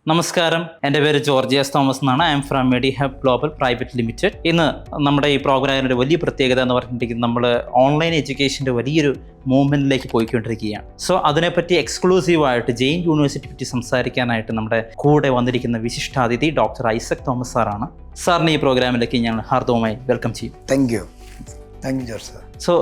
നമസ്കാരം, എൻ്റെ പേര് ജോർജിയസ് തോമസ് എന്നാണ്. I am from Medihub global private limited. ഇന്ന് നമ്മുടെ ഈ പ്രോഗ്രാമിൻ്റെ വലിയ പ്രത്യേകത എന്ന് പറഞ്ഞിട്ടുണ്ടെങ്കിൽ നമ്മൾ ഓൺലൈൻ എഡ്യൂക്കേഷൻ്റെ വലിയൊരു മൂവ്മെൻറ്റിലേക്ക് പോയിക്കൊണ്ടിരിക്കുകയാണ്. സോ അതിനെപ്പറ്റി എക്സ്ക്ലൂസീവായിട്ട് ജെയിൻ യൂണിവേഴ്സിറ്റി പറ്റി സംസാരിക്കാനായിട്ട് നമ്മുടെ കൂടെ വന്നിരിക്കുന്ന വിശിഷ്ടാതിഥി ഡോക്ടർ ഐസക് തോമസ് സാറാണ്. സാറിന് ഈ പ്രോഗ്രാമിലേക്ക് ഞങ്ങൾ ഹാർദവമായി വെൽക്കം ചെയ്യും. Thank you George sir. So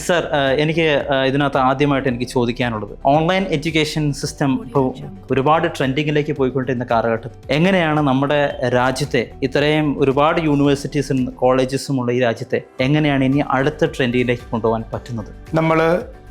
sir, എനിക്ക് ഇതിനകത്ത് ആദ്യമായിട്ട് എനിക്ക് ചോദിക്കാനുള്ളത്, ഓൺലൈൻ എഡ്യൂക്കേഷൻ സിസ്റ്റം ഇപ്പോൾ ഒരുപാട് ട്രെൻഡിങ്ങിലേക്ക് പോയിക്കൊണ്ടിരുന്ന കാലഘട്ടത്തിൽ എങ്ങനെയാണ് നമ്മുടെ രാജ്യത്തെ ഇത്രയും ഒരുപാട് യൂണിവേഴ്സിറ്റീസും കോളേജസും ഉള്ള ഈ രാജ്യത്തെ എങ്ങനെയാണ് ഇനി അടുത്ത ട്രെൻഡിങ്ങിലേക്ക് കൊണ്ടുപോകാൻ പറ്റുന്നത്? നമ്മൾ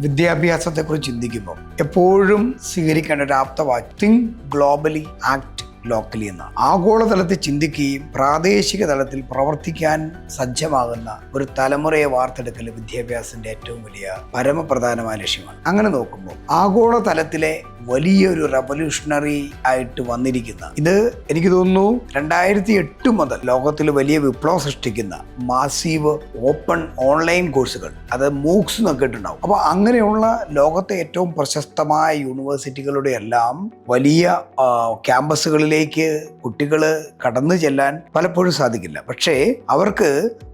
വിദ്യാഭ്യാസത്തെക്കുറിച്ച് ചിന്തിക്കുമ്പോൾ എപ്പോഴും സ്വീകരിക്കേണ്ട ഒരു ആപ്തവാക്യം തിങ്ക് ഗ്ലോബലി ആക്ട് ലോക്കലി എന്നാണ്. ആഗോളതലത്തിൽ ചിന്തിക്കുകയും പ്രാദേശിക തലത്തിൽ പ്രവർത്തിക്കാൻ സജ്ജമാകുന്ന ഒരു തലമുറയെ വാർത്തെടുക്കൽ വിദ്യാഭ്യാസത്തിന്റെ ഏറ്റവും വലിയ പരമപ്രധാനമായ ലക്ഷ്യമാണ്. അങ്ങനെ നോക്കുമ്പോൾ ആഗോളതലത്തിലെ വലിയൊരു റെവല്യൂഷണറി ആയിട്ട് വന്നിരിക്കുന്ന ഇത് എനിക്ക് തോന്നുന്നു 2008 മുതൽ ലോകത്തിൽ വലിയ വിപ്ലവം സൃഷ്ടിക്കുന്ന മാസീവ് ഓപ്പൺ ഓൺലൈൻ കോഴ്സുകൾ, അത് മൂക്സ് എന്നൊക്കെ ഇട്ടുണ്ടാവും. അപ്പോൾ അങ്ങനെയുള്ള ലോകത്തെ ഏറ്റവും പ്രശസ്തമായ യൂണിവേഴ്സിറ്റികളുടെ എല്ലാം വലിയ ക്യാമ്പസുകളിലേക്ക് കുട്ടികൾ കടന്നു ചെല്ലാൻ പലപ്പോഴും സാധിക്കില്ല. പക്ഷേ അവർക്ക്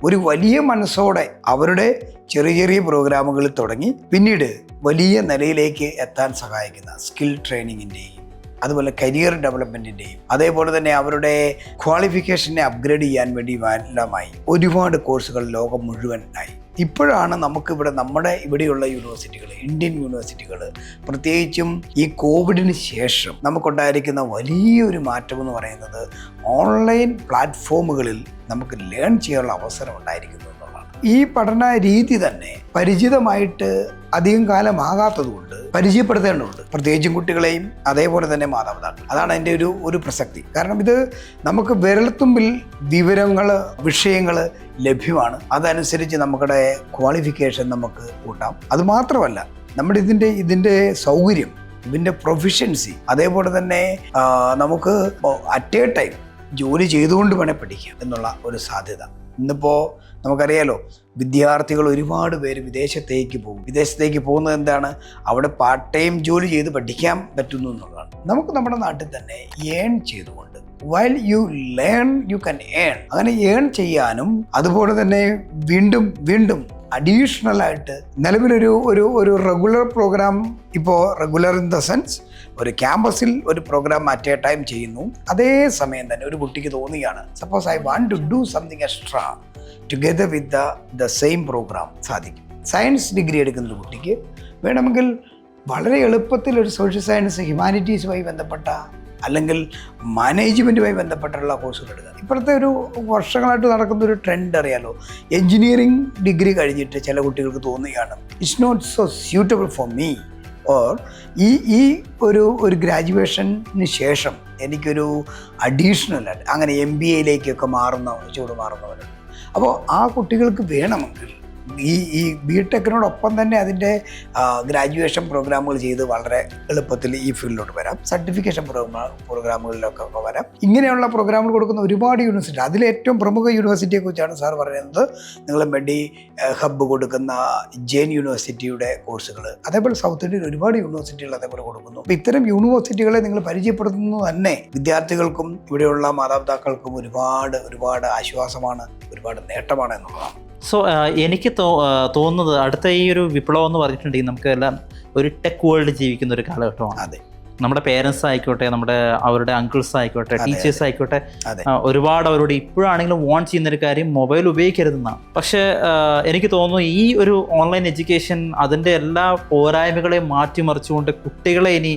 ഒരു വലിയ മനസ്സോടെ അവരുടെ ചെറിയ ചെറിയ പ്രോഗ്രാമുകളിൽ തുടങ്ങി പിന്നീട് വലിയ നിലയിലേക്ക് എത്താൻ സഹായിക്കുന്ന സ്കിൽ ട്രെയിനിങ്ങിൻ്റെയും അതുപോലെ കരിയർ ഡെവലപ്മെൻറ്റിൻ്റെയും അതേപോലെ തന്നെ അവരുടെ ക്വാളിഫിക്കേഷനെ അപ്ഗ്രേഡ് ചെയ്യാൻ വേണ്ടി എല്ലാമായി ഒരുപാട് കോഴ്സുകൾ ലോകം മുഴുവൻ ആയി. ഇപ്പോഴാണ് നമുക്കിവിടെ നമ്മുടെ ഇവിടെയുള്ള യൂണിവേഴ്സിറ്റികൾ, ഇന്ത്യൻ യൂണിവേഴ്സിറ്റികൾ, പ്രത്യേകിച്ചും ഈ കോവിഡിന് ശേഷം നമുക്കുണ്ടായിരിക്കുന്ന വലിയൊരു മാറ്റം എന്ന് പറയുന്നത് ഓൺലൈൻ പ്ലാറ്റ്ഫോമുകളിൽ നമുക്ക് ലേൺ ചെയ്യാനുള്ള അവസരം ഉണ്ടായിരിക്കുന്നു എന്നുള്ളതാണ്. ഈ പഠന രീതി തന്നെ പരിചിതമായിട്ട് അധികം കാലമാകാത്തത് കൊണ്ട് പരിചയപ്പെടുത്തേണ്ടതുണ്ട്, പ്രത്യേകിച്ചും കുട്ടികളെയും അതേപോലെ തന്നെ മാതാപിതാക്കൾ. അതാണ് എൻ്റെ ഒരു പ്രസക്തി. കാരണം ഇത് നമുക്ക് വിരൽത്തുമ്പിൽ വിവരങ്ങൾ, വിഷയങ്ങൾ ലഭ്യമാണ്. അതനുസരിച്ച് നമ്മുടെ ക്വാളിഫിക്കേഷൻ നമുക്ക് കൂട്ടാം. അതുമാത്രമല്ല, നമ്മുടെ ഇതിൻ്റെ സൗകര്യം, ഇതിൻ്റെ പ്രൊഫിഷ്യൻസി, അതേപോലെ തന്നെ നമുക്ക് അറ്റ് എ ടൈം ജോലി ചെയ്തുകൊണ്ട് വേണേൽ പഠിക്കാം എന്നുള്ള ഒരു സാധ്യത. ഇന്നിപ്പോൾ നമുക്കറിയാലോ, വിദ്യാർത്ഥികൾ ഒരുപാട് പേര് വിദേശത്തേക്ക് പോകും. വിദേശത്തേക്ക് പോകുന്നത് എന്താണ്? അവിടെ പാർട്ട് ടൈം ജോലി ചെയ്ത് പഠിക്കാൻ പറ്റുന്നു എന്നുള്ളതാണ്. നമുക്ക് നമ്മുടെ നാട്ടിൽ തന്നെ ഏൺ ചെയ്തുകൊണ്ട് while you learn you can earn, അങ്ങനെ ഏൺ ചെയ്യാനും അതുപോലെ തന്നെ വീണ്ടും അഡീഷണൽ ആയിട്ട് നിലവിലൊരു റെഗുലർ പ്രോഗ്രാം, ഇപ്പോൾ റെഗുലർ ഇൻ ദ സെൻസ് ഒരു ക്യാമ്പസിൽ ഒരു പ്രോഗ്രാം അറ്റ് എ ടൈം ചെയ്യുന്നു. അതേ സമയം തന്നെ ഒരു കുട്ടിക്ക് തോന്നുകയാണ്, suppose I want to do something extra together with the same programme, സാധിക്കും. സയൻസ് ഡിഗ്രി എടുക്കുന്ന ഒരു കുട്ടിക്ക് വേണമെങ്കിൽ വളരെ എളുപ്പത്തിൽ ഒരു സോഷ്യൽ സയൻസ്, ഹ്യൂമാനിറ്റീസുമായി ബന്ധപ്പെട്ട അല്ലെങ്കിൽ മാനേജ്മെൻറ്റുമായി ബന്ധപ്പെട്ടുള്ള കോഴ്സുകൾ എടുക്കുക. ഇപ്പോഴത്തെ ഒരു വർഷങ്ങളായിട്ട് നടക്കുന്ന ഒരു ട്രെൻഡ് അറിയാലോ, എൻജിനീയറിംഗ് ഡിഗ്രി കഴിഞ്ഞിട്ട് ചില കുട്ടികൾക്ക് തോന്നുകയാണ് it's not so suitable for me, or ഈ ഒരു ഗ്രാജുവേഷന് ശേഷം എനിക്കൊരു അഡീഷണലായിട്ട് അങ്ങനെ MBA മാറുന്നവരുണ്ട്. അപ്പോൾ ആ കുട്ടികൾക്ക് വേണമെങ്കിൽ ഈ BTechനോടൊപ്പം തന്നെ അതിൻ്റെ ഗ്രാജുവേഷൻ പ്രോഗ്രാമുകൾ ചെയ്ത് വളരെ എളുപ്പത്തിൽ ഈ ഫീൽഡിലോട്ട് വരാം. സർട്ടിഫിക്കേഷൻ പ്രോഗ്രാമുകളിലൊക്കെ വരാം. ഇങ്ങനെയുള്ള പ്രോഗ്രാമുകൾ കൊടുക്കുന്ന ഒരുപാട് യൂണിവേഴ്സിറ്റി, അതിലേറ്റവും പ്രമുഖ യൂണിവേഴ്സിറ്റിയെക്കുറിച്ചാണ് സാർ പറയുന്നത്. നിങ്ങൾ മെഡിഹബ് കൊടുക്കുന്ന ജെയിൻ യൂണിവേഴ്സിറ്റിയുടെ കോഴ്സുകൾ, അതേപോലെ സൗത്ത് ഇന്ത്യയിൽ ഒരുപാട് യൂണിവേഴ്സിറ്റികൾ അതേപോലെ കൊടുക്കുന്നു. അപ്പോൾ ഇത്തരം യൂണിവേഴ്സിറ്റികളെ നിങ്ങൾ പരിചയപ്പെടുത്തുന്നത് തന്നെ വിദ്യാർത്ഥികൾക്കും ഇവിടെയുള്ള മാതാപിതാക്കൾക്കും ഒരുപാട് ആശ്വാസമാണ്, ഒരുപാട് നേട്ടമാണ് എന്നുള്ളതാണ്. സോ എനിക്ക് തോന്നുന്നത് അടുത്ത ഈ ഒരു വിപ്ലവം എന്ന് പറഞ്ഞിട്ടുണ്ടെങ്കിൽ നമുക്ക് എല്ലാം ഒരു ടെക് വേൾഡ് ജീവിക്കുന്ന ഒരു കാലഘട്ടമാണ്. അതെ, നമ്മുടെ പേരൻസ് ആയിക്കോട്ടെ, അവരുടെ അങ്കിൾസ് ആയിക്കോട്ടെ, ടീച്ചേഴ്സ് ആയിക്കോട്ടെ, ഒരുപാട് അവരോട് ഇപ്പോഴാണെങ്കിലും വാൺ ചെയ്യുന്നൊരു കാര്യം മൊബൈൽ ഉപയോഗിക്കരുതെന്നാണ്. പക്ഷേ എനിക്ക് തോന്നുന്നു ഈ ഒരു ഓൺലൈൻ എഡ്യൂക്കേഷൻ അതിൻ്റെ എല്ലാ പോരായ്മകളെയും മാറ്റിമറിച്ചുകൊണ്ട് കുട്ടികളെ ഇനി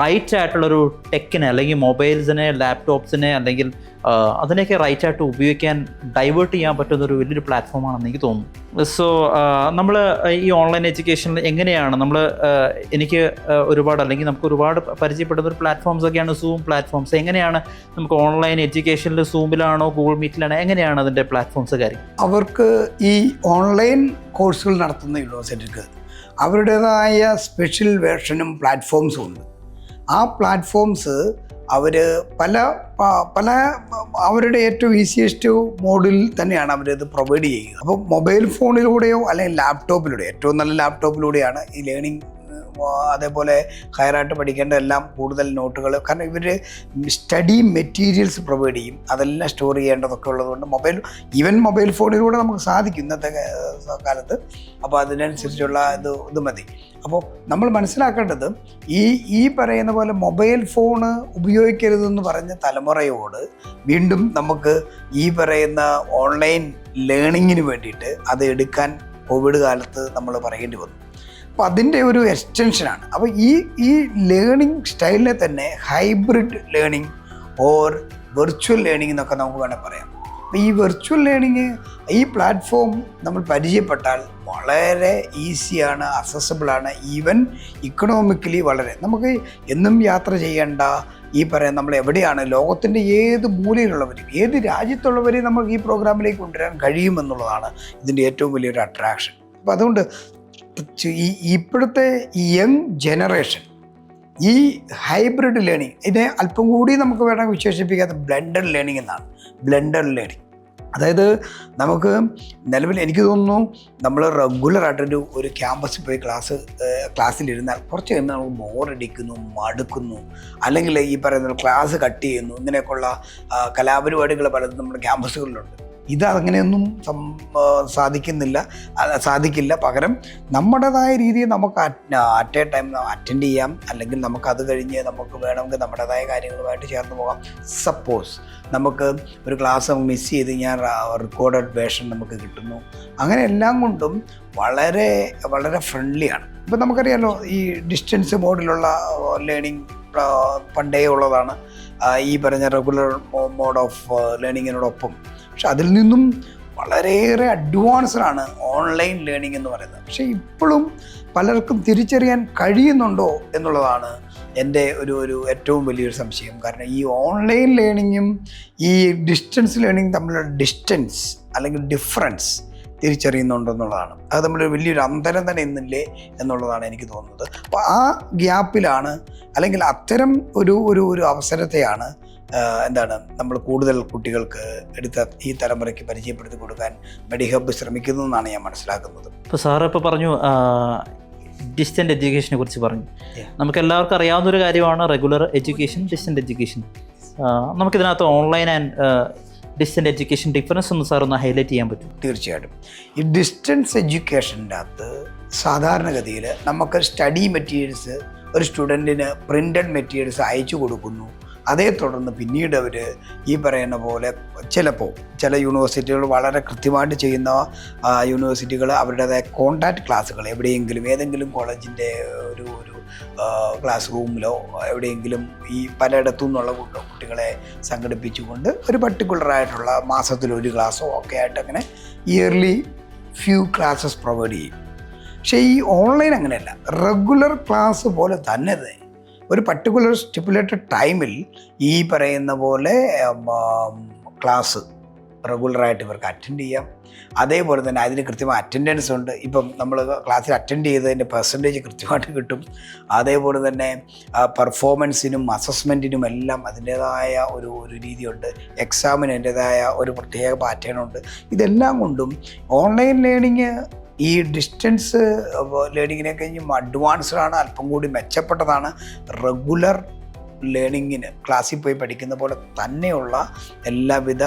റൈറ്റ് ആയിട്ടുള്ളൊരു ടെക്കിനെ അല്ലെങ്കിൽ മൊബൈൽസിനെ, ലാപ്ടോപ്സിനെ അല്ലെങ്കിൽ അതിനെയൊക്കെ റൈറ്റായിട്ട് ഉപയോഗിക്കാൻ ഡൈവേർട്ട് ചെയ്യാൻ പറ്റുന്ന ഒരു വലിയൊരു പ്ലാറ്റ്ഫോമാണെന്ന് എനിക്ക് തോന്നുന്നു. സോ നമ്മൾ ഈ ഓൺലൈൻ എഡ്യൂക്കേഷനിൽ എങ്ങനെയാണ് എനിക്ക് നമുക്ക് ഒരുപാട് പരിചയപ്പെടുന്ന ഒരു പ്ലാറ്റ്ഫോംസൊക്കെയാണ് സൂം പ്ലാറ്റ്ഫോംസ്. എങ്ങനെയാണ് നമുക്ക് ഓൺലൈൻ എഡ്യൂക്കേഷനിൽ സൂമിലാണോ ഗൂഗിൾ മീറ്റിലാണോ എങ്ങനെയാണ് അതിൻ്റെ പ്ലാറ്റ്ഫോംസ് കാര്യം? അവർക്ക് ഈ ഓൺലൈൻ കോഴ്സുകൾ നടത്തുന്ന യൂണിവേഴ്സിറ്റിക്ക് അവരുടേതായ സ്പെഷ്യൽ വേർഷനും പ്ലാറ്റ്ഫോംസും ഉണ്ട്. ആ പ്ലാറ്റ്ഫോംസ് അവർ പല അവരുടെ ഏറ്റവും ഈസിയസ്റ്റ് മോഡിൽ തന്നെയാണ് അവരത് പ്രൊവൈഡ് ചെയ്യുക. അപ്പോൾ മൊബൈൽ ഫോണിലൂടെയോ അല്ലെങ്കിൽ ലാപ്ടോപ്പിലൂടെയോ, ഏറ്റവും നല്ല ലാപ്ടോപ്പിലൂടെയാണ് ഈ ലേണിംഗ് അതേപോലെ ഹയറായിട്ട് പഠിക്കേണ്ടതെല്ലാം കൂടുതൽ നോട്ടുകൾ, കാരണം ഇവർ സ്റ്റഡി മെറ്റീരിയൽസ് പ്രൊവൈഡ് ചെയ്യും, അതെല്ലാം സ്റ്റോർ ചെയ്യേണ്ടതൊക്കെ ഉള്ളതുകൊണ്ട് മൊബൈൽ ഫോണിലൂടെ നമുക്ക് സാധിക്കും ഇന്നത്തെ കാലത്ത്. അപ്പോൾ അതിനനുസരിച്ചുള്ള ഇത് മതി. അപ്പോൾ നമ്മൾ മനസ്സിലാക്കേണ്ടത് ഈ പറയുന്ന പോലെ മൊബൈൽ ഫോണ് ഉപയോഗിക്കരുതെന്ന് പറഞ്ഞ തലമുറയോട് വീണ്ടും നമുക്ക് ഈ പറയുന്ന ഓൺലൈൻ ലേണിങ്ങിന് വേണ്ടിയിട്ട് അത് എടുക്കാൻ കോവിഡ് കാലത്ത് നമ്മൾ പറയേണ്ടി വന്നു. അപ്പോൾ അതിൻ്റെ ഒരു എക്സ്റ്റൻഷനാണ്. അപ്പോൾ ഈ ലേണിംഗ് സ്റ്റൈലിനെ തന്നെ hybrid learning or virtual learning എന്നൊക്കെ നമുക്ക് വേണമെങ്കിൽ പറയാം. അപ്പോൾ ഈ വെർച്വൽ ലേണിംഗ്, ഈ പ്ലാറ്റ്ഫോം നമ്മൾ പരിചയപ്പെട്ടാൽ വളരെ ഈസിയാണ്, അക്സസിബിളാണ്, ഈവൻ ഇക്കണോമിക്കലി വളരെ നമുക്ക് എന്നും യാത്ര ചെയ്യേണ്ട ഈ പറയാൻ നമ്മൾ എവിടെയാണ് ലോകത്തിൻ്റെ ഏത് മൂലയിലുള്ളവരും ഏത് രാജ്യത്തുള്ളവരെയും നമുക്ക് ഈ പ്രോഗ്രാമിലേക്ക് കൊണ്ടുവരാൻ കഴിയുമെന്നുള്ളതാണ് ഇതിൻ്റെ ഏറ്റവും വലിയൊരു അട്രാക്ഷൻ. അപ്പോൾ അതുകൊണ്ട് ഇപ്പോഴത്തെ യങ് ജനറേഷൻ ഈ ഹൈബ്രിഡ് ലേണിംഗ്, ഇതിനെ അല്പം കൂടി നമുക്ക് വേണമെങ്കിൽ വിശേഷിപ്പിക്കാത്ത ബ്ലെൻഡഡ് ലേണിംഗ് എന്നാണ്. ബ്ലെൻഡഡ് ലേണിംഗ് അതായത് നമുക്ക് നിലവിൽ എനിക്ക് തോന്നുന്നു നമ്മൾ റെഗുലറായിട്ടൊരു ക്യാമ്പസിൽ പോയി ക്ലാസ്സിലിരുന്നാൽ കുറച്ച് കഴിയുമ്പോൾ നമുക്ക് ബോറടിക്കുന്നു, മടുക്കുന്നു, അല്ലെങ്കിൽ ഈ പറയുന്ന ക്ലാസ് കട്ട് ചെയ്യുന്നു, ഇങ്ങനെയൊക്കെയുള്ള കലാപരിപാടികൾ പലതും നമ്മുടെ ക്യാമ്പസുകളിലുണ്ട്. ഇതങ്ങനെയൊന്നും സാധിക്കില്ല. പകരം നമ്മുടേതായ രീതിയിൽ നമുക്ക് അറ്റ് എ ടൈം അറ്റൻഡ് ചെയ്യാം, അല്ലെങ്കിൽ നമുക്ക് അത് കഴിഞ്ഞ് നമുക്ക് വേണമെങ്കിൽ നമ്മുടേതായ കാര്യങ്ങളുമായിട്ട് ചേർന്ന് പോകാം. സപ്പോസ് നമുക്ക് ഒരു ക്ലാസ് മിസ് ചെയ്ത് ഞാൻ റെക്കോർഡഡ് വേർഷൻ നമുക്ക് കിട്ടുന്നു. അങ്ങനെ എല്ലാം കൊണ്ടും വളരെ വളരെ ഫ്രണ്ട്ലിയാണ്. ഇപ്പം നമുക്കറിയാമല്ലോ ഈ ഡിസ്റ്റൻസ് മോഡിലുള്ള ലേണിംഗ് പണ്ടേ ഉള്ളതാണ്, ഈ പറഞ്ഞ റെഗുലർ മോഡ് ഓഫ് ലേണിങ്ങിനോടൊപ്പം. പക്ഷെ അതിൽ നിന്നും വളരെയേറെ അഡ്വാൻസ്ഡാണ് ഓൺലൈൻ ലേണിംഗ് എന്ന് പറയുന്നത്. പക്ഷേ ഇപ്പോഴും പലർക്കും തിരിച്ചറിയാൻ കഴിയുന്നുണ്ടോ എന്നുള്ളതാണ് എൻ്റെ ഒരു ഏറ്റവും വലിയൊരു സംശയം. കാരണം ഈ ഓൺലൈൻ ലേണിങ്ങും ഈ ഡിസ്റ്റൻസ് ലേണിംഗ് തമ്മിലുള്ള ഡിസ്റ്റൻസ് അല്ലെങ്കിൽ ഡിഫറൻസ് തിരിച്ചറിയുന്നുണ്ടെന്നുള്ളതാണ്. അത് തമ്മിലൊരു വലിയൊരു അന്തരം തന്നെ ഇന്നില്ലേ എന്നുള്ളതാണ് എനിക്ക് തോന്നുന്നത്. അപ്പോൾ ആ ഗ്യാപ്പിലാണ്, അല്ലെങ്കിൽ അത്തരം ഒരു അവസരത്തെയാണ് നമ്മൾ കൂടുതൽ കുട്ടികൾക്ക് ഈ തലമുറയ്ക്ക് പരിചയപ്പെടുത്തി കൊടുക്കാൻ മെഡിഹബ് ശ്രമിക്കുന്നതെന്നാണ് ഞാൻ മനസ്സിലാക്കുന്നത്. ഇപ്പോൾ സാറ് ഇപ്പോൾ പറഞ്ഞു ഡിസ്റ്റൻ്റ് എഡ്യൂക്കേഷനെ കുറിച്ച് പറഞ്ഞു. നമുക്ക് എല്ലാവർക്കും അറിയാവുന്നൊരു കാര്യമാണ് റെഗുലർ എഡ്യൂക്കേഷൻ, ഡിസ്റ്റൻ്റ് എഡ്യൂക്കേഷൻ. നമുക്കിതിനകത്ത് online and distant education difference ഒന്ന് സാർ ഒന്ന് ഹൈലൈറ്റ് ചെയ്യാൻ പറ്റും? തീർച്ചയായിട്ടും. ഈ ഡിസ്റ്റൻസ് എഡ്യൂക്കേഷൻ്റെ അകത്ത് സാധാരണഗതിയിൽ നമുക്ക് സ്റ്റഡി മെറ്റീരിയൽസ് ഒരു സ്റ്റുഡൻറ്റിന് പ്രിൻ്റഡ് മെറ്റീരിയൽസ് അയച്ചു കൊടുക്കുന്നു. അതേ തുടർന്ന് പിന്നീട് അവർ ഈ പറയുന്ന പോലെ ചില യൂണിവേഴ്സിറ്റികൾ വളരെ കൃത്യമായിട്ട് ചെയ്യുന്ന യൂണിവേഴ്സിറ്റികൾ അവരുടേതായ കോൺടാക്റ്റ് ക്ലാസ്സുകൾ ഏതെങ്കിലും കോളേജിൻ്റെ ഒരു ക്ലാസ് റൂമിലോ എവിടെയെങ്കിലും ഈ പലയിടത്തു നിന്നുള്ള കുട്ടികളെ സംഘടിപ്പിച്ചുകൊണ്ട് ഒരു പർട്ടിക്കുലറായിട്ടുള്ള മാസത്തിലൊരു ക്ലാസ്സോ ഒക്കെ ആയിട്ട് അങ്ങനെ ഇയർലി ഫ്യൂ ക്ലാസ്സസ് പ്രൊവൈഡ് ചെയ്യും. പക്ഷേ ഈ ഓൺലൈൻ അങ്ങനെയല്ല. റെഗുലർ ക്ലാസ് പോലെ തന്നെ ഒരു പർട്ടിക്കുലർ സ്റ്റിപ്പുലേറ്റഡ് ടൈമിൽ ഈ പറയുന്ന പോലെ ക്ലാസ് റെഗുലറായിട്ട് ഇവർക്ക് അറ്റൻഡ് ചെയ്യാം. അതേപോലെ തന്നെ അതിന് കൃത്യമായ അറ്റൻഡൻസ് ഉണ്ട്. ഇപ്പം നമ്മൾ ക്ലാസ്സിൽ അറ്റൻഡ് ചെയ്തതിൻ്റെ പെർസെൻറ്റേജ് കൃത്യമായിട്ട് കിട്ടും. അതേപോലെ തന്നെ പെർഫോമൻസിനും അസസ്മെൻറ്റിനും എല്ലാം അതിൻ്റേതായ ഒരു രീതിയുണ്ട്. എക്സാമിന് അതിൻ്റേതായ ഒരു പ്രത്യേക പാറ്റേണുണ്ട്. ഇതെല്ലാം കൊണ്ടും ഓൺലൈൻ ലേണിങ് ഈ ഡിസ്റ്റൻസ് ലേണിങ്ങിനെ കഴിഞ്ഞും അഡ്വാൻസ്ഡ് ആണ്, അല്പം കൂടി മെച്ചപ്പെട്ടതാണ്. റെഗുലർ ലേണിങ്ങിന് ക്ലാസ്സിൽ പോയി പഠിക്കുന്ന പോലെ തന്നെയുള്ള എല്ലാവിധ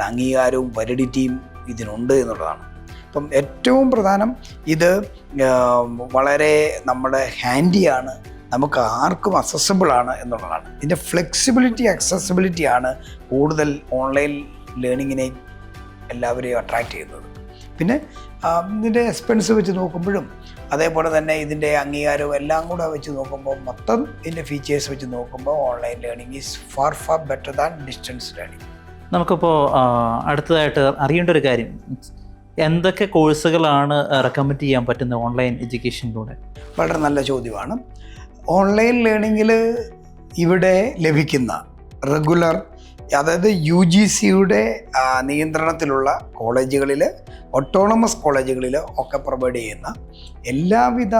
അംഗീകാരവും വാലിഡിറ്റിയും ഇതിനുണ്ട് എന്നുള്ളതാണ്. അപ്പം ഏറ്റവും പ്രധാനം ഇത് വളരെ നമ്മുടെ ഹാൻഡിയാണ്, നമുക്ക് ആർക്കും അക്സസിബിളാണ് എന്നുള്ളതാണ്. ഇതിൻ്റെ ഫ്ലെക്സിബിലിറ്റി, അക്സസിബിലിറ്റിയാണ് കൂടുതൽ ഓൺലൈൻ ലേണിങ്ങിനെ എല്ലാവരെയും അട്രാക്റ്റ് ചെയ്യുന്നത്. പിന്നെ ഇതിൻ്റെ എക്സ്പെൻസ് വെച്ച് നോക്കുമ്പോഴും അതേപോലെ തന്നെ ഇതിൻ്റെ അംഗീകാരവും എല്ലാം കൂടെ വെച്ച് നോക്കുമ്പോൾ മൊത്തം ഇതിൻ്റെ ഫീച്ചേഴ്സ് വെച്ച് നോക്കുമ്പോൾ online learning is far better than distance learning. നമുക്കിപ്പോൾ അടുത്തതായിട്ട് അറിയേണ്ട ഒരു കാര്യം, എന്തൊക്കെ കോഴ്സുകളാണ് റെക്കമെൻഡ് ചെയ്യാൻ പറ്റുന്നത് ഓൺലൈൻ എഡ്യൂക്കേഷനിലൂടെ? വളരെ നല്ല ചോദ്യമാണ്. ഓൺലൈൻ ലേണിങ്ങിൽ ഇവിടെ ലഭിക്കുന്ന റെഗുലർ, അതായത് UGCയുടെ നിയന്ത്രണത്തിലുള്ള കോളേജുകളിൽ, ഓട്ടോണമസ് കോളേജുകളിൽ ഒക്കെ പ്രൊവൈഡ് ചെയ്യുന്ന എല്ലാവിധ